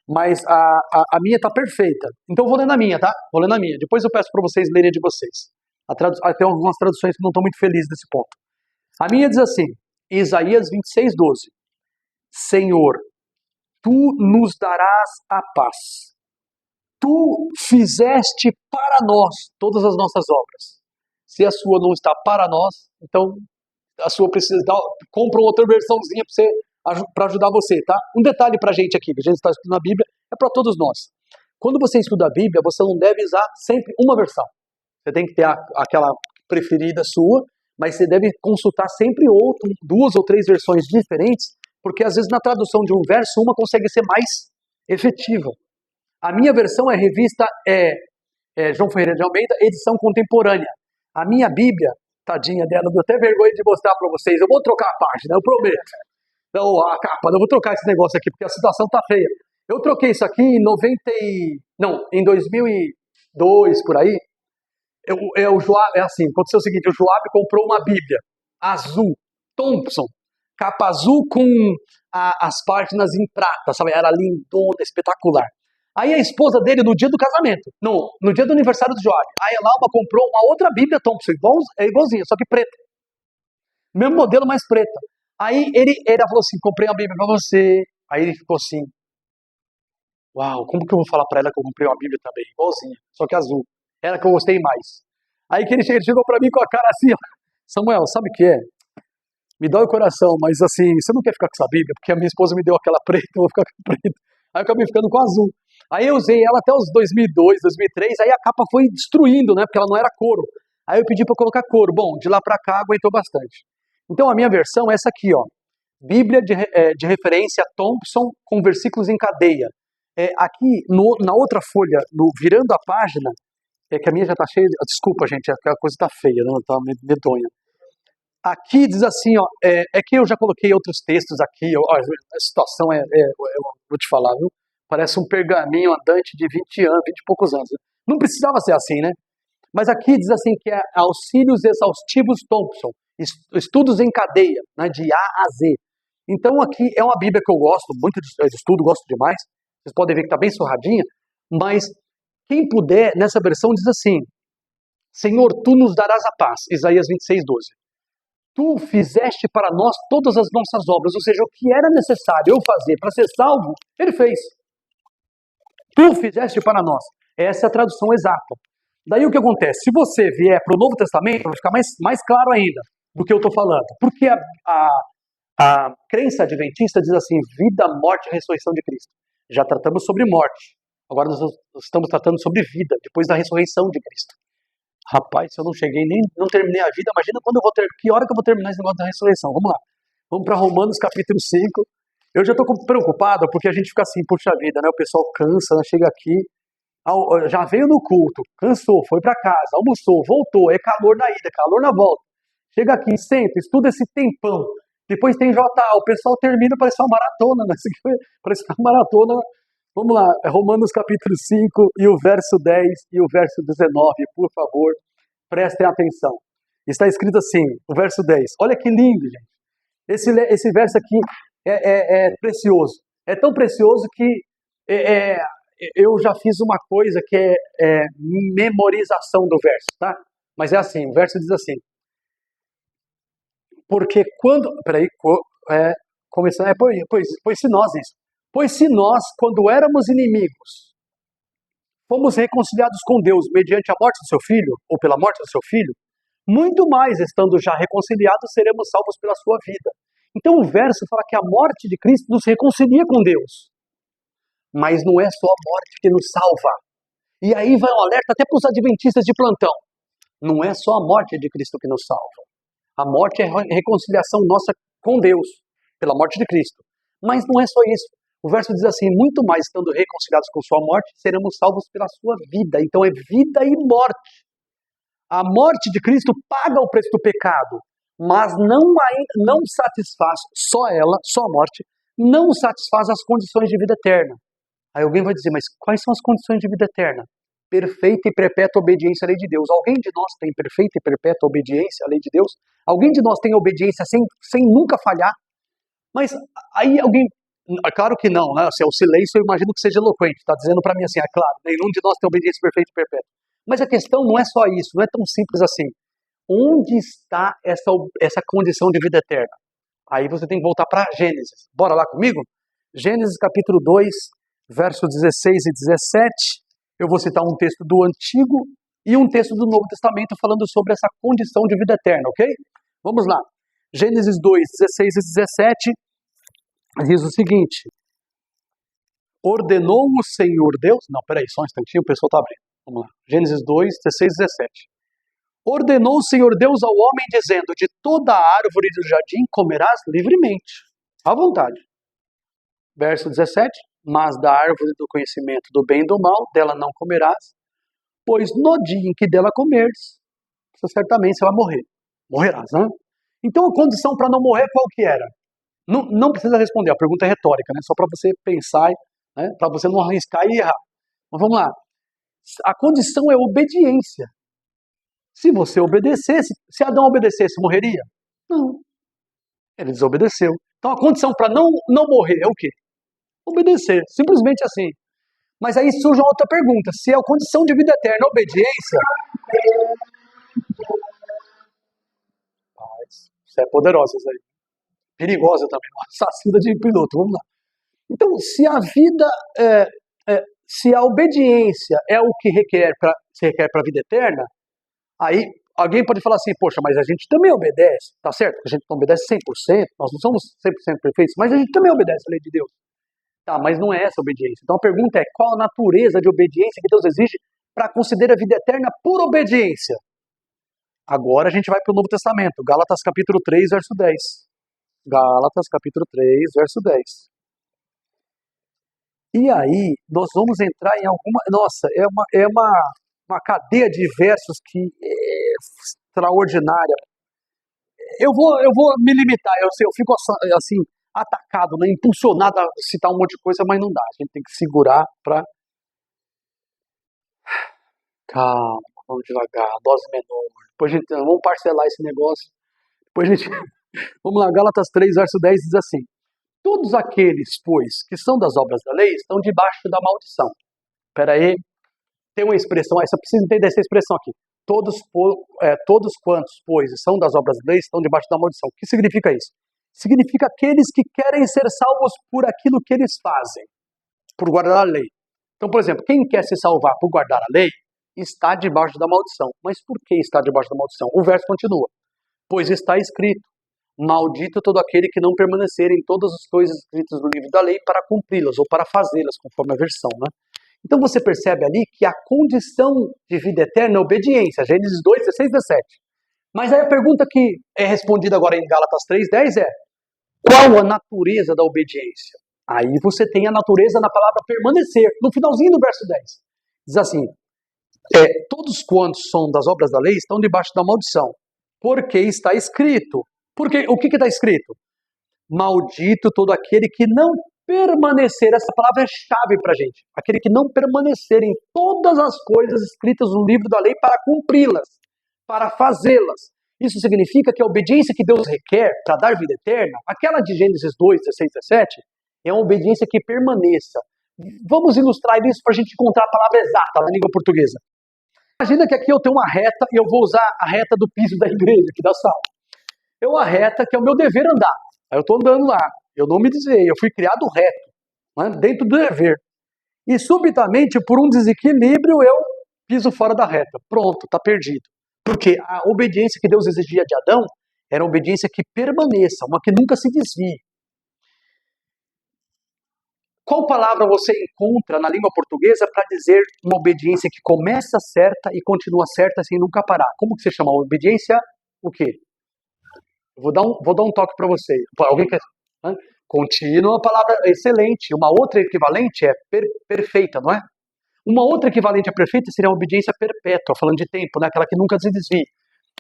Mas a minha está perfeita. Então vou ler na minha, tá? Vou ler na minha. Depois eu peço para vocês lerem de vocês. Tem algumas traduções que não estão muito felizes nesse ponto. A minha diz assim, Isaías 26, 12. Senhor, tu nos darás a paz. Tu fizeste para nós todas as nossas obras. Se a sua não está para nós, então a sua precisa dar, compra outra versãozinha para ajudar você, tá? Um detalhe para a gente aqui, que a gente está estudando a Bíblia, é para todos nós. Quando você estuda a Bíblia, você não deve usar sempre uma versão. Você tem que ter aquela preferida sua, mas você deve consultar sempre duas ou três versões diferentes, porque às vezes na tradução de um verso, uma consegue ser mais efetiva. A minha versão é revista João Ferreira de Almeida, edição contemporânea. A minha Bíblia, tadinha dela, eu tenho até vergonha de mostrar para vocês. Eu vou trocar a página, eu prometo. Então, a capa, eu vou trocar esse negócio aqui, porque a situação tá feia. Eu troquei isso aqui em 2002, por aí. Aconteceu o seguinte, o Joab comprou uma Bíblia azul, Thompson, capa azul com as páginas em prata, sabe? Era lindona, espetacular. Aí a esposa dele, no dia do casamento, no dia do aniversário do Joab, aí ela comprou uma outra Bíblia Thompson, igualzinha, só que preta. Mesmo modelo, mais preta. Aí ela falou assim, comprei uma Bíblia pra você. Aí ele ficou assim, uau, como que eu vou falar pra ela que eu comprei uma Bíblia também? Igualzinha, só que azul. Era que eu gostei mais. Aí que ele chegou pra mim com a cara assim, ó, Samuel, sabe o que é? Me dói o coração, mas assim, você não quer ficar com essa Bíblia? Porque a minha esposa me deu aquela preta, eu vou ficar com a preta. Aí eu acabei ficando com a azul. Aí eu usei ela até os 2002, 2003, aí a capa foi destruindo, né? Porque ela não era couro. Aí eu pedi para colocar coro. Bom, de lá para cá aguentou bastante. Então a minha versão é essa aqui, ó. Bíblia de referência Thompson com versículos em cadeia. Aqui, na outra folha, virando a página, que a minha já está cheia. Desculpa, gente, a coisa está feia, né? Está medonha. Aqui diz assim, ó, que eu já coloquei outros textos aqui, ó, a situação vou te falar, viu? Parece um pergaminho andante de 20 anos, 20 e poucos anos. Não precisava ser assim, né? Mas aqui diz assim que é Auxílios Exaustivos Thompson, estudos em cadeia, né, de A a Z. Então aqui é uma Bíblia que eu gosto muito de estudo, gosto demais. Vocês podem ver que está bem surradinha, mas quem puder, nessa versão diz assim, Senhor, Tu nos darás a paz, Isaías 26, 12. Tu fizeste para nós todas as nossas obras, ou seja, o que era necessário eu fazer para ser salvo, Ele fez. Tu fizeste para nós. Essa é a tradução exata. Daí o que acontece? Se você vier para o Novo Testamento, vai ficar mais claro ainda do que eu estou falando. Porque a crença adventista diz assim, vida, morte e ressurreição de Cristo. Já tratamos sobre morte. Agora nós estamos tratando sobre vida, depois da ressurreição de Cristo. Rapaz, se eu não cheguei, não terminei a vida, imagina quando eu vou que hora que eu vou terminar esse negócio da ressurreição. Vamos lá. Vamos para Romanos capítulo 5. Eu já estou preocupado porque a gente fica assim, puxa vida, né? O pessoal cansa, né? Chega aqui, já veio no culto, cansou, foi para casa, almoçou, voltou, é calor na ida, calor na volta. Chega aqui, senta, estuda esse tempão. Depois tem JA, o pessoal termina, parece uma maratona, né? Parece uma maratona. Vamos lá, Romanos capítulo 5 e o verso 10 e o verso 19, por favor, prestem atenção. Está escrito assim, o verso 10. Olha que lindo, gente. Esse verso aqui é precioso. É tão precioso que eu já fiz uma coisa que é memorização do verso, tá? Mas é assim, o verso diz assim. Porque quando... Peraí, começando... Pois se nós isso. Pois se nós, quando éramos inimigos, fomos reconciliados com Deus mediante a morte do seu filho, ou pela morte do seu filho, muito mais, estando já reconciliados, seremos salvos pela sua vida. Então o verso fala que a morte de Cristo nos reconcilia com Deus. Mas não é só a morte que nos salva. E aí vai um alerta até para os adventistas de plantão. Não é só a morte de Cristo que nos salva. A morte é a reconciliação nossa com Deus, pela morte de Cristo. Mas não é só isso. O verso diz assim, muito mais estando reconciliados com sua morte, seremos salvos pela sua vida. Então é vida e morte. A morte de Cristo paga o preço do pecado, mas não satisfaz só ela, só a morte, não satisfaz as condições de vida eterna. Aí alguém vai dizer, mas quais são as condições de vida eterna? Perfeita e perpétua obediência à lei de Deus. Alguém de nós tem perfeita e perpétua obediência à lei de Deus? Alguém de nós tem obediência sem nunca falhar? Mas aí alguém... Claro que não, né? Se é o silêncio, eu imagino que seja eloquente. Está dizendo para mim assim, claro, nenhum de nós tem obediência perfeita e perpétua. Mas a questão não é só isso, não é tão simples assim. Onde está essa condição de vida eterna? Aí você tem que voltar para Gênesis. Bora lá comigo? Gênesis capítulo 2, versos 16 e 17. Eu vou citar um texto do Antigo e um texto do Novo Testamento falando sobre essa condição de vida eterna, ok? Vamos lá. Gênesis 2, 16 e 17. Diz o seguinte, ordenou o Senhor Deus... Não, peraí, só um instantinho, o pessoal está abrindo. Vamos lá. Gênesis 2, 16 e 17. Ordenou o Senhor Deus ao homem, dizendo, de toda a árvore do jardim comerás livremente, à vontade. Verso 17, mas da árvore do conhecimento do bem e do mal, dela não comerás, pois no dia em que dela comeres, certamente você vai morrer. Morrerás, né? Então a condição para não morrer qual que era? Não precisa responder, a pergunta é retórica, né? Só para você pensar, né? Para você não arriscar e errar. Mas vamos lá. A condição é obediência. Se você obedecesse, se Adão obedecesse, morreria? Não. Ele desobedeceu. Então a condição para não morrer é o quê? Obedecer. Simplesmente assim. Mas aí surge uma outra pergunta. Se a condição de vida eterna é obediência... Isso é poderosa, isso aí. Perigosa também, uma assassina de piloto, vamos lá. Então, se a vida, se a obediência é o que se requer para a vida eterna, aí alguém pode falar assim, poxa, mas a gente também obedece, tá certo? A gente não obedece 100%, nós não somos 100% perfeitos, mas a gente também obedece a lei de Deus. Tá, mas não é essa a obediência. Então a pergunta é, qual a natureza de obediência que Deus exige para considerar a vida eterna por obediência? Agora a gente vai para o Novo Testamento, Gálatas capítulo 3, verso 10. Gálatas capítulo 3, verso 10. E aí, nós vamos entrar em alguma... Nossa, é uma cadeia de versos que é extraordinária. Eu vou me limitar, eu fico assim, atacado, né, impulsionado a citar um monte de coisa, mas não dá. A gente tem que segurar para... Calma, vamos devagar, dose menor. Depois a gente, vamos parcelar esse negócio. Depois a gente... Vamos lá, Gálatas 3, verso 10 diz assim: todos aqueles, pois, que são das obras da lei, estão debaixo da maldição. Espera aí, tem uma expressão, você precisa entender essa expressão aqui. Todos quantos, pois, são das obras da lei, estão debaixo da maldição. O que significa isso? Significa aqueles que querem ser salvos por aquilo que eles fazem, por guardar a lei. Então, por exemplo, quem quer se salvar por guardar a lei, está debaixo da maldição. Mas por que está debaixo da maldição? O verso continua. Pois está escrito: maldito todo aquele que não permanecer em todas as coisas escritas no livro da lei para cumpri-las, ou para fazê-las, conforme a versão, né? Então você percebe ali que a condição de vida eterna é obediência, Gênesis 2, 16, 17. Mas aí a pergunta que é respondida agora em Gálatas 3, 10 é: qual a natureza da obediência? Aí você tem a natureza na palavra permanecer, no finalzinho do verso 10. Diz assim: todos quantos são das obras da lei estão debaixo da maldição, porque está escrito. Porque o que está escrito? Maldito todo aquele que não permanecer. Essa palavra é chave para a gente. Aquele que não permanecer em todas as coisas escritas no livro da lei para cumpri-las, para fazê-las. Isso significa que a obediência que Deus requer para dar vida eterna, aquela de Gênesis 2, 16, 17, é uma obediência que permaneça. Vamos ilustrar isso para a gente encontrar a palavra exata na língua portuguesa. Imagina que aqui eu tenho uma reta e eu vou usar a reta do piso da igreja, aqui da sala. É uma reta que é o meu dever andar. Aí eu estou andando lá, eu não me desviei, eu fui criado reto, né, dentro do dever. E subitamente, por um desequilíbrio, eu piso fora da reta. Pronto, está perdido. Porque a obediência que Deus exigia de Adão era uma obediência que permaneça, uma que nunca se desvie. Qual palavra você encontra na língua portuguesa para dizer uma obediência que começa certa e continua certa sem nunca parar? Como que você chama? Obediência o quê? Vou dar um toque para você. Alguém quer? Contínua, uma palavra excelente. Uma outra equivalente é perfeita, não é? Uma outra equivalente a perfeita seria a obediência perpétua, falando de tempo, né? Aquela que nunca se desvia.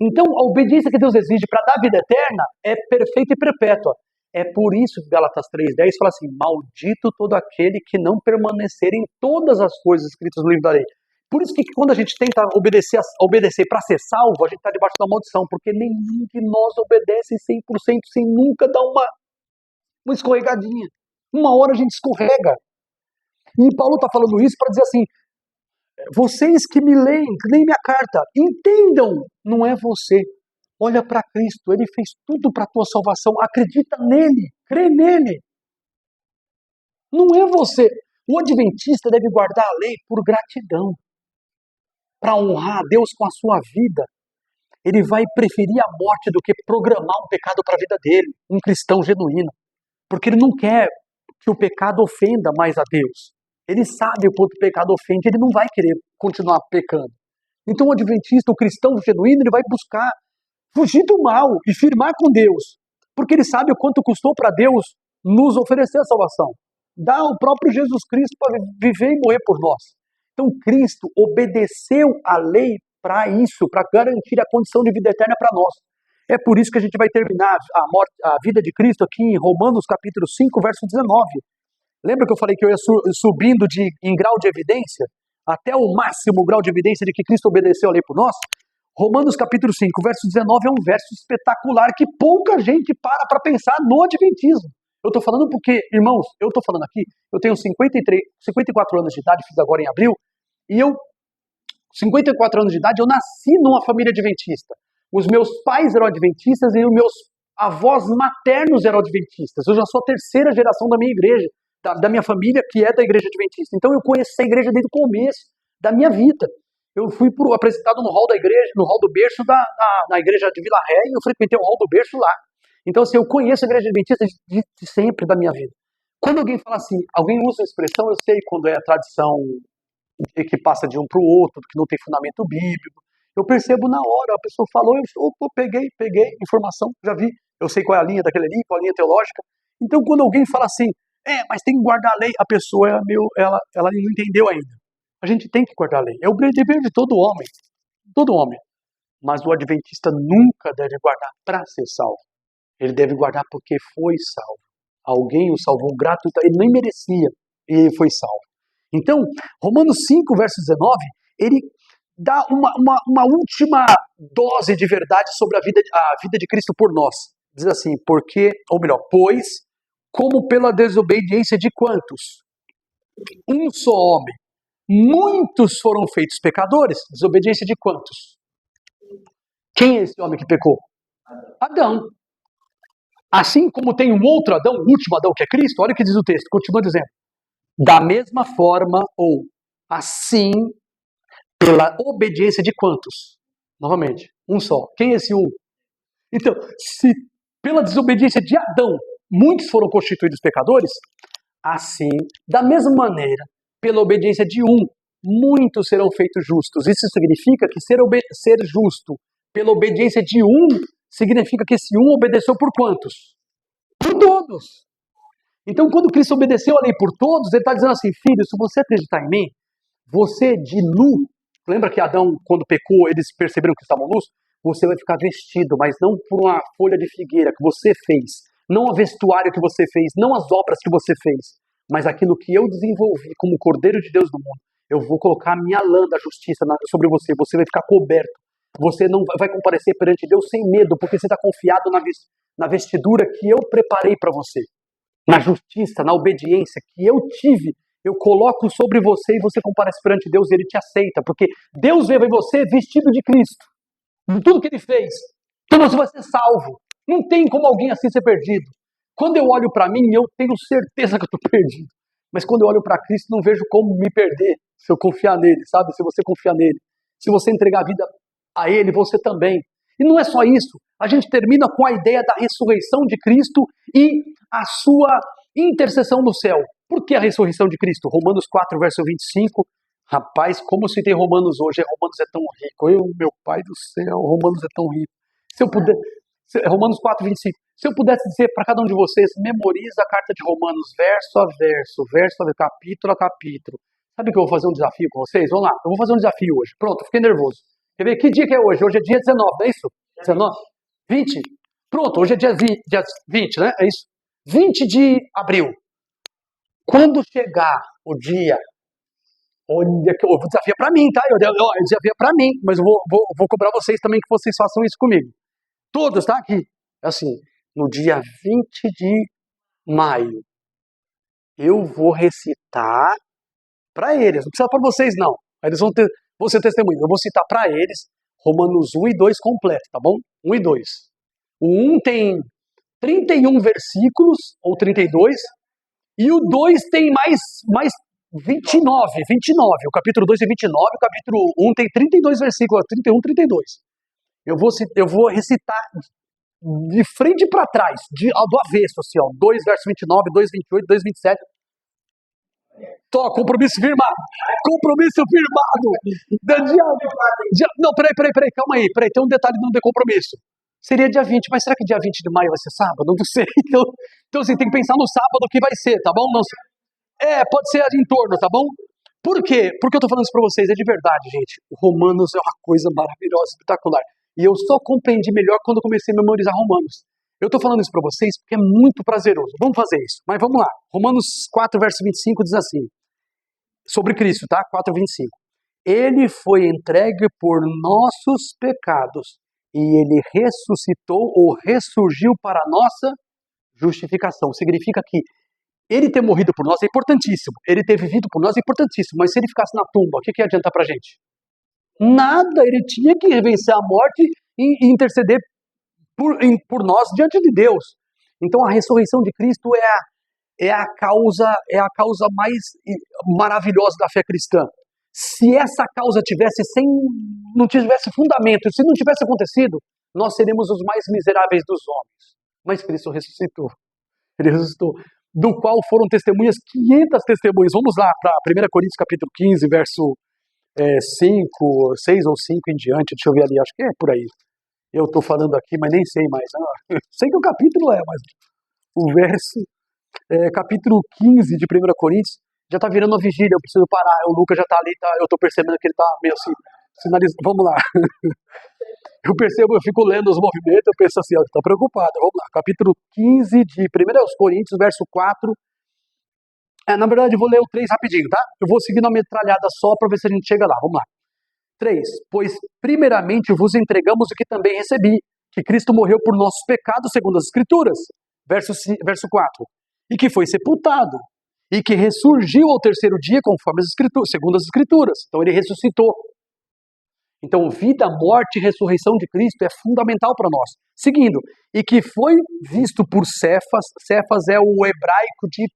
Então, a obediência que Deus exige para dar vida eterna é perfeita e perpétua. É por isso que Gálatas 3,10 fala assim: maldito todo aquele que não permanecer em todas as coisas escritas no livro da lei. Por isso que quando a gente tenta obedecer para ser salvo, a gente está debaixo da maldição, porque nenhum de nós obedece 100% sem nunca dar uma escorregadinha. Uma hora a gente escorrega. E Paulo está falando isso para dizer assim: vocês que me leem minha carta, entendam, não é você. Olha para Cristo, Ele fez tudo para a tua salvação, acredita nele, crê nele. Não é você. O adventista deve guardar a lei por gratidão, para honrar a Deus com a sua vida. Ele vai preferir a morte do que programar um pecado para a vida dele, um cristão genuíno. Porque ele não quer que o pecado ofenda mais a Deus. Ele sabe o quanto o pecado ofende, ele não vai querer continuar pecando. Então o adventista, o cristão genuíno, ele vai buscar fugir do mal e firmar com Deus. Porque ele sabe o quanto custou para Deus nos oferecer a salvação. Dá o próprio Jesus Cristo para viver e morrer por nós. Então Cristo obedeceu a lei para isso, para garantir a condição de vida eterna para nós. É por isso que a gente vai terminar a vida de Cristo aqui em Romanos capítulo 5, verso 19. Lembra que eu falei que eu ia subindo em grau de evidência, até o máximo grau de evidência de que Cristo obedeceu a lei por nós? Romanos capítulo 5, verso 19 é um verso espetacular que pouca gente para pensar no adventismo. Eu estou falando porque, irmãos, eu estou falando aqui, eu tenho 54 anos de idade, fiz agora em abril, e 54 anos de idade, eu nasci numa família adventista. Os meus pais eram adventistas e os meus avós maternos eram adventistas. Eu já sou a terceira geração da minha igreja, da minha família, que é da igreja adventista. Então eu conheço essa igreja desde o começo da minha vida. Eu fui apresentado no hall da igreja, no hall do berço na igreja de Vila Ré, e eu frequentei o hall do berço lá. Então, assim, eu conheço a igreja adventista de sempre da minha vida. Quando alguém fala assim, alguém usa a expressão, eu sei quando é a tradição que passa de um para o outro, que não tem fundamento bíblico. Eu percebo na hora, a pessoa falou, eu peguei informação, já vi, eu sei qual é a linha daquele ali, qual é a linha teológica. Então, quando alguém fala assim, mas tem que guardar a lei, a pessoa ela não entendeu ainda. A gente tem que guardar a lei. É o dever de todo homem. Mas o adventista nunca deve guardar para ser salvo. Ele deve guardar porque foi salvo. Alguém o salvou gratuitamente, ele nem merecia, e ele foi salvo. Então, Romanos 5, verso 19, ele dá uma última dose de verdade sobre a vida de Cristo por nós. Diz assim, pois, como pela desobediência de quantos? Um só homem. Muitos foram feitos pecadores. Desobediência de quantos? Quem é esse homem que pecou? Adão. Assim como tem um outro Adão, o último Adão que é Cristo, olha o que diz o texto, continua dizendo. Da mesma forma, ou assim, pela obediência de quantos? Novamente, um só. Quem é esse um? Então, se pela desobediência de Adão, muitos foram constituídos pecadores, assim, da mesma maneira, pela obediência de um, muitos serão feitos justos. Isso significa que ser justo pela obediência de um, significa que esse um obedeceu por quantos? Por todos. Então, quando Cristo obedeceu a lei por todos, ele está dizendo assim, filho, se você acreditar em mim, você de nu, lembra que Adão, quando pecou, eles perceberam que estavam nus? Você vai ficar vestido, mas não por uma folha de figueira que você fez, não o vestuário que você fez, não as obras que você fez, mas aquilo que eu desenvolvi como Cordeiro de Deus no mundo. Eu vou colocar a minha lã da justiça sobre você, você vai ficar coberto. Você não vai comparecer perante Deus sem medo, porque você está confiado na vestidura que eu preparei para você. Na justiça, na obediência que eu tive, eu coloco sobre você e você comparece perante Deus e Ele te aceita, porque Deus veio em você vestido de Cristo, de tudo que Ele fez. Então você vai ser salvo. Não tem como alguém assim ser perdido. Quando eu olho para mim, eu tenho certeza que eu estou perdido. Mas quando eu olho para Cristo, não vejo como me perder se eu confiar nele, sabe? Se você confiar nele. Se você entregar a vida a Ele, você também. E não é só isso. A gente termina com a ideia da ressurreição de Cristo e a sua intercessão no céu. Por que a ressurreição de Cristo? Romanos 4, verso 25. Rapaz, como se tem Romanos hoje. Romanos é tão rico. Meu pai do céu, Romanos é tão rico. Se eu puder... Romanos 4, 25. Se eu pudesse dizer para cada um de vocês, memoriza a carta de Romanos verso a verso, capítulo a capítulo. Sabe que eu vou fazer um desafio com vocês? Vamos lá, eu vou fazer um desafio hoje. Pronto, fiquei nervoso. Quer ver que dia que é hoje? Hoje é dia 19, não é isso? 19? 20? Pronto, hoje é dia 20, né? É isso? 20 de abril. Quando chegar o dia, olha que eu vou desafiar para mim, tá? Eu desafio para mim, mas eu vou cobrar vocês também que vocês façam isso comigo. Todos, tá? Aqui. Assim, no dia 20 de maio, eu vou recitar para eles. Não precisa para vocês, não. Eles vão ser testemunhas. Eu vou citar para eles Romanos 1 e 2 completo, tá bom? 1 e 2. O 1 tem 31 versículos, ou 32, e o 2 tem mais 29. O capítulo 2 tem 29, o capítulo 1 tem 32 versículos, 31, 32. Eu vou recitar de frente para trás, do avesso, assim, ó, 2 verso 29, 2, 28, 2, 27. Compromisso firmado. Compromisso firmado. Não, peraí, calma aí. Tem um detalhe não de compromisso. Seria dia 20, mas será que dia 20 de maio vai ser sábado? Não sei. Então assim, tem que pensar no sábado que vai ser, tá bom? Não sei. Pode ser em torno, tá bom? Por quê? Porque eu tô falando isso pra vocês, é de verdade, gente. O Romanos é uma coisa maravilhosa, espetacular. E eu só compreendi melhor quando comecei a memorizar Romanos. Eu tô falando isso pra vocês porque é muito prazeroso. Vamos fazer isso. Mas vamos lá. Romanos 4, verso 25 diz assim. Sobre Cristo, tá? 4, 25. Ele foi entregue por nossos pecados e ele ressuscitou ou ressurgiu para a nossa justificação. Significa que ele ter morrido por nós é importantíssimo. Ele ter vivido por nós é importantíssimo. Mas se ele ficasse na tumba, o que ia adiantar pra gente? Nada. Ele tinha que vencer a morte e interceder por nós diante de Deus. Então a ressurreição de Cristo é a causa mais maravilhosa da fé cristã. Se essa causa não tivesse fundamento, se não tivesse acontecido, nós seríamos os mais miseráveis dos homens. Mas Cristo ressuscitou. Ele ressuscitou. Do qual foram testemunhas, 500 testemunhas. Vamos lá para 1 Coríntios capítulo 15, verso 6 ou 5 em diante, deixa eu ver ali, acho que é por aí. Eu estou falando aqui, mas nem sei mais. Sei que o capítulo mas o verso, capítulo 15 de 1 Coríntios, já está virando uma vigília, eu preciso parar. O Lucas já está ali, eu estou percebendo que ele está meio assim, sinalizando. Vamos lá. Eu percebo, eu fico lendo os movimentos, eu penso assim, está preocupado. Vamos lá, capítulo 15 de 1 Coríntios, verso 4. Na verdade, eu vou ler o 3 rapidinho, tá? Eu vou seguir uma metralhada só para ver se a gente chega lá. Vamos lá. 3. Pois, primeiramente, vos entregamos o que também recebi, que Cristo morreu por nossos pecados, segundo as Escrituras. Verso 4. E que foi sepultado, e que ressurgiu ao terceiro dia, conforme as Escrituras, segundo as Escrituras. Então, ele ressuscitou. Então, vida, morte e ressurreição de Cristo é fundamental para nós. Seguindo, e que foi visto por Cefas. Cefas é o hebraico de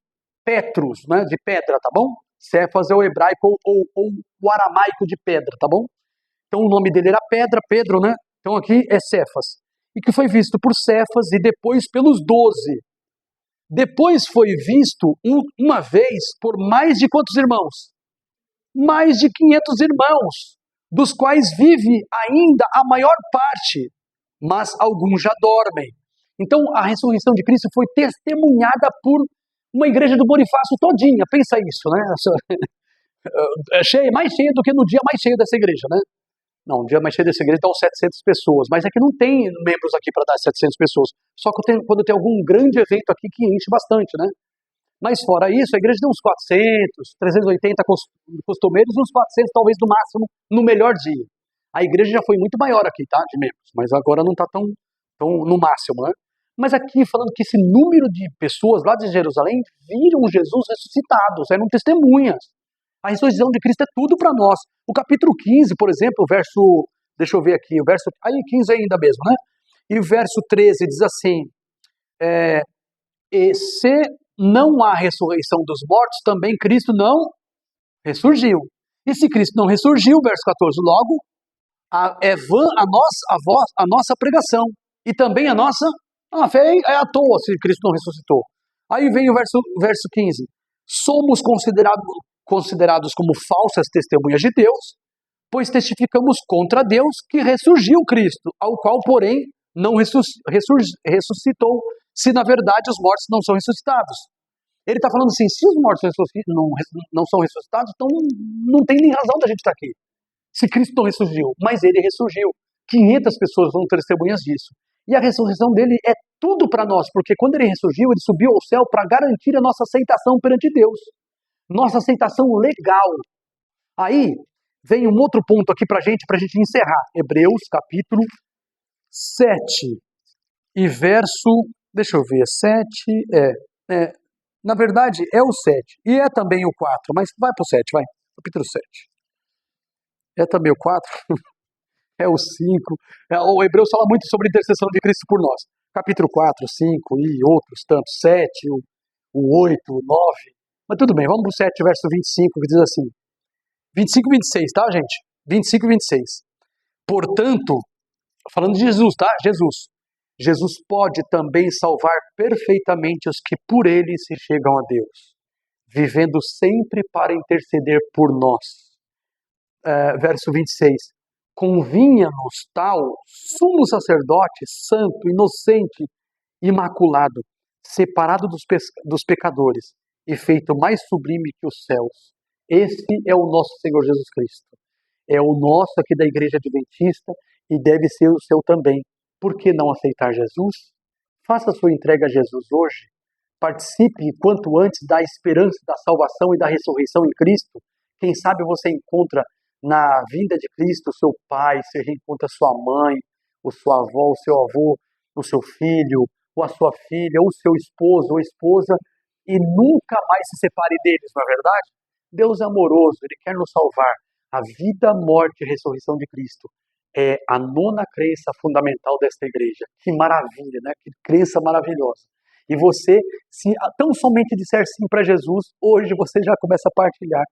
Petros, né, de pedra, tá bom? Cefas é o hebraico ou o aramaico de pedra, tá bom? Então o nome dele era Pedra, Pedro, né? Então aqui é Cefas. E que foi visto por Cefas e depois pelos 12. Depois foi visto uma vez por mais de quantos irmãos? Mais de 500 irmãos, dos quais vive ainda a maior parte, mas alguns já dormem. Então a ressurreição de Cristo foi testemunhada por uma igreja do Bonifácio todinha, pensa isso, né? Mais cheia do que no dia mais cheio dessa igreja, né? Não, no dia mais cheio dessa igreja estão 700 pessoas, mas é que não tem membros aqui para dar 700 pessoas. Só que quando tem algum grande evento aqui que enche bastante, né? Mas fora isso, a igreja tem uns 400, 380 costumeiros, uns 400 talvez no máximo, no melhor dia. A igreja já foi muito maior aqui, tá? De membros, mas agora não está tão no máximo, né? Mas aqui falando que esse número de pessoas lá de Jerusalém viram Jesus ressuscitados, eram testemunhas. A ressurreição de Cristo é tudo para nós. O capítulo 15, por exemplo, o verso, deixa eu ver aqui, o verso, aí 15 ainda mesmo, né? E o verso 13 diz assim, e se não há ressurreição dos mortos, também Cristo não ressurgiu. E se Cristo não ressurgiu, verso 14, logo, é vã a nossa pregação, e também a nossa fé é à toa se Cristo não ressuscitou. Aí vem o verso 15. Somos considerados como falsas testemunhas de Deus, pois testificamos contra Deus que ressurgiu Cristo, ao qual, porém, não ressuscitou, se na verdade os mortos não são ressuscitados. Ele está falando assim, se os mortos não são ressuscitados, então não tem nem razão da gente estar aqui. Se Cristo não ressurgiu, mas ele ressurgiu. 500 pessoas vão ter testemunhas disso. E a ressurreição dele é tudo para nós, porque quando ele ressurgiu, ele subiu ao céu para garantir a nossa aceitação perante Deus. Nossa aceitação legal. Aí vem um outro ponto aqui para a gente encerrar. Hebreus, capítulo 7. E verso, deixa eu ver, 7, na verdade é o 7. E é também o 4, mas vai para o 7, vai. Capítulo 7. É também o 4. É o 5. O Hebreus fala muito sobre a intercessão de Cristo por nós. Capítulo 4, 5 e outros tantos. 7, o 8, o 9. Mas tudo bem, vamos para o 7, verso 25, que diz assim. 25 e 26, tá, gente? 25 e 26. Portanto, falando de Jesus, tá? Jesus pode também salvar perfeitamente os que por ele se chegam a Deus, vivendo sempre para interceder por nós. Verso 26. Convinha-nos tal sumo sacerdote, santo, inocente, imaculado, separado dos pecadores e feito mais sublime que os céus. Esse é o nosso Senhor Jesus Cristo. É o nosso aqui da Igreja Adventista e deve ser o seu também. Por que não aceitar Jesus? Faça a sua entrega a Jesus hoje. Participe quanto antes da esperança, da salvação e da ressurreição em Cristo. Quem sabe você encontra na vinda de Cristo o seu pai, você reencontra sua mãe, ou sua avó, o seu avô, o seu filho, ou a sua filha, ou o seu esposo ou esposa, e nunca mais se separe deles, não é verdade? Deus é amoroso, Ele quer nos salvar. A vida, morte e ressurreição de Cristo é a 9ª crença fundamental desta igreja. Que maravilha, né? Que crença maravilhosa. E você, se tão somente disser sim para Jesus, hoje você já começa a partilhar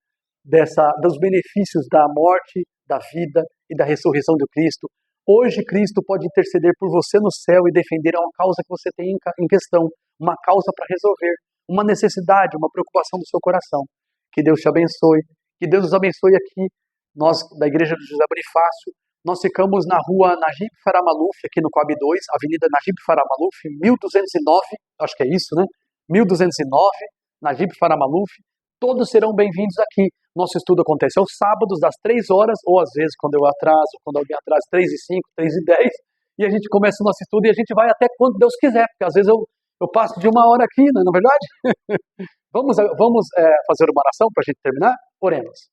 dos benefícios da morte, da vida e da ressurreição de Cristo. Hoje Cristo pode interceder por você no céu e defender uma causa que você tem em questão, uma causa para resolver, uma necessidade, uma preocupação do seu coração. Que Deus te abençoe, que Deus nos abençoe aqui nós da Igreja do José Bonifácio, nós ficamos na rua Najib Farah Maluf, aqui no Coab 2, Avenida Najib Farah Maluf, 1209, acho que é isso, né? 1209, Najib Farah Maluf. Todos serão bem-vindos aqui. Nosso estudo acontece aos sábados, das 3 horas, ou às vezes, quando eu atraso, quando alguém atrasa, 3h05, 3h10, e a gente começa o nosso estudo e a gente vai até quando Deus quiser, porque às vezes eu passo de 1 hora aqui, não é verdade? Vamos fazer uma oração para a gente terminar? Oremos.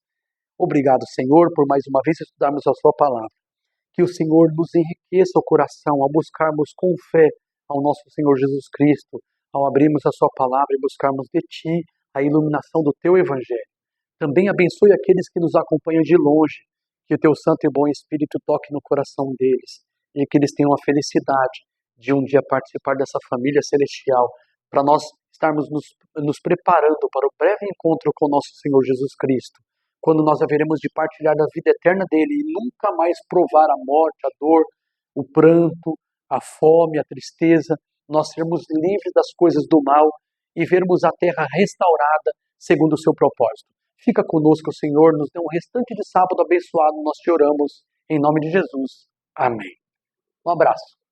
Obrigado, Senhor, por mais uma vez estudarmos a sua palavra. Que o Senhor nos enriqueça o coração ao buscarmos com fé ao nosso Senhor Jesus Cristo, ao abrirmos a sua palavra e buscarmos de Ti a iluminação do Teu Evangelho. Também abençoe aqueles que nos acompanham de longe, que o Teu Santo e Bom Espírito toque no coração deles e que eles tenham a felicidade de um dia participar dessa família celestial, para nós estarmos nos preparando para o breve encontro com o nosso Senhor Jesus Cristo, quando nós haveremos de partilhar da vida eterna dele e nunca mais provar a morte, a dor, o pranto, a fome, a tristeza, nós sermos livres das coisas do mal e vermos a terra restaurada segundo o seu propósito. Fica conosco, Senhor, nos dê um restante de sábado abençoado, nós te oramos, em nome de Jesus. Amém. Um abraço.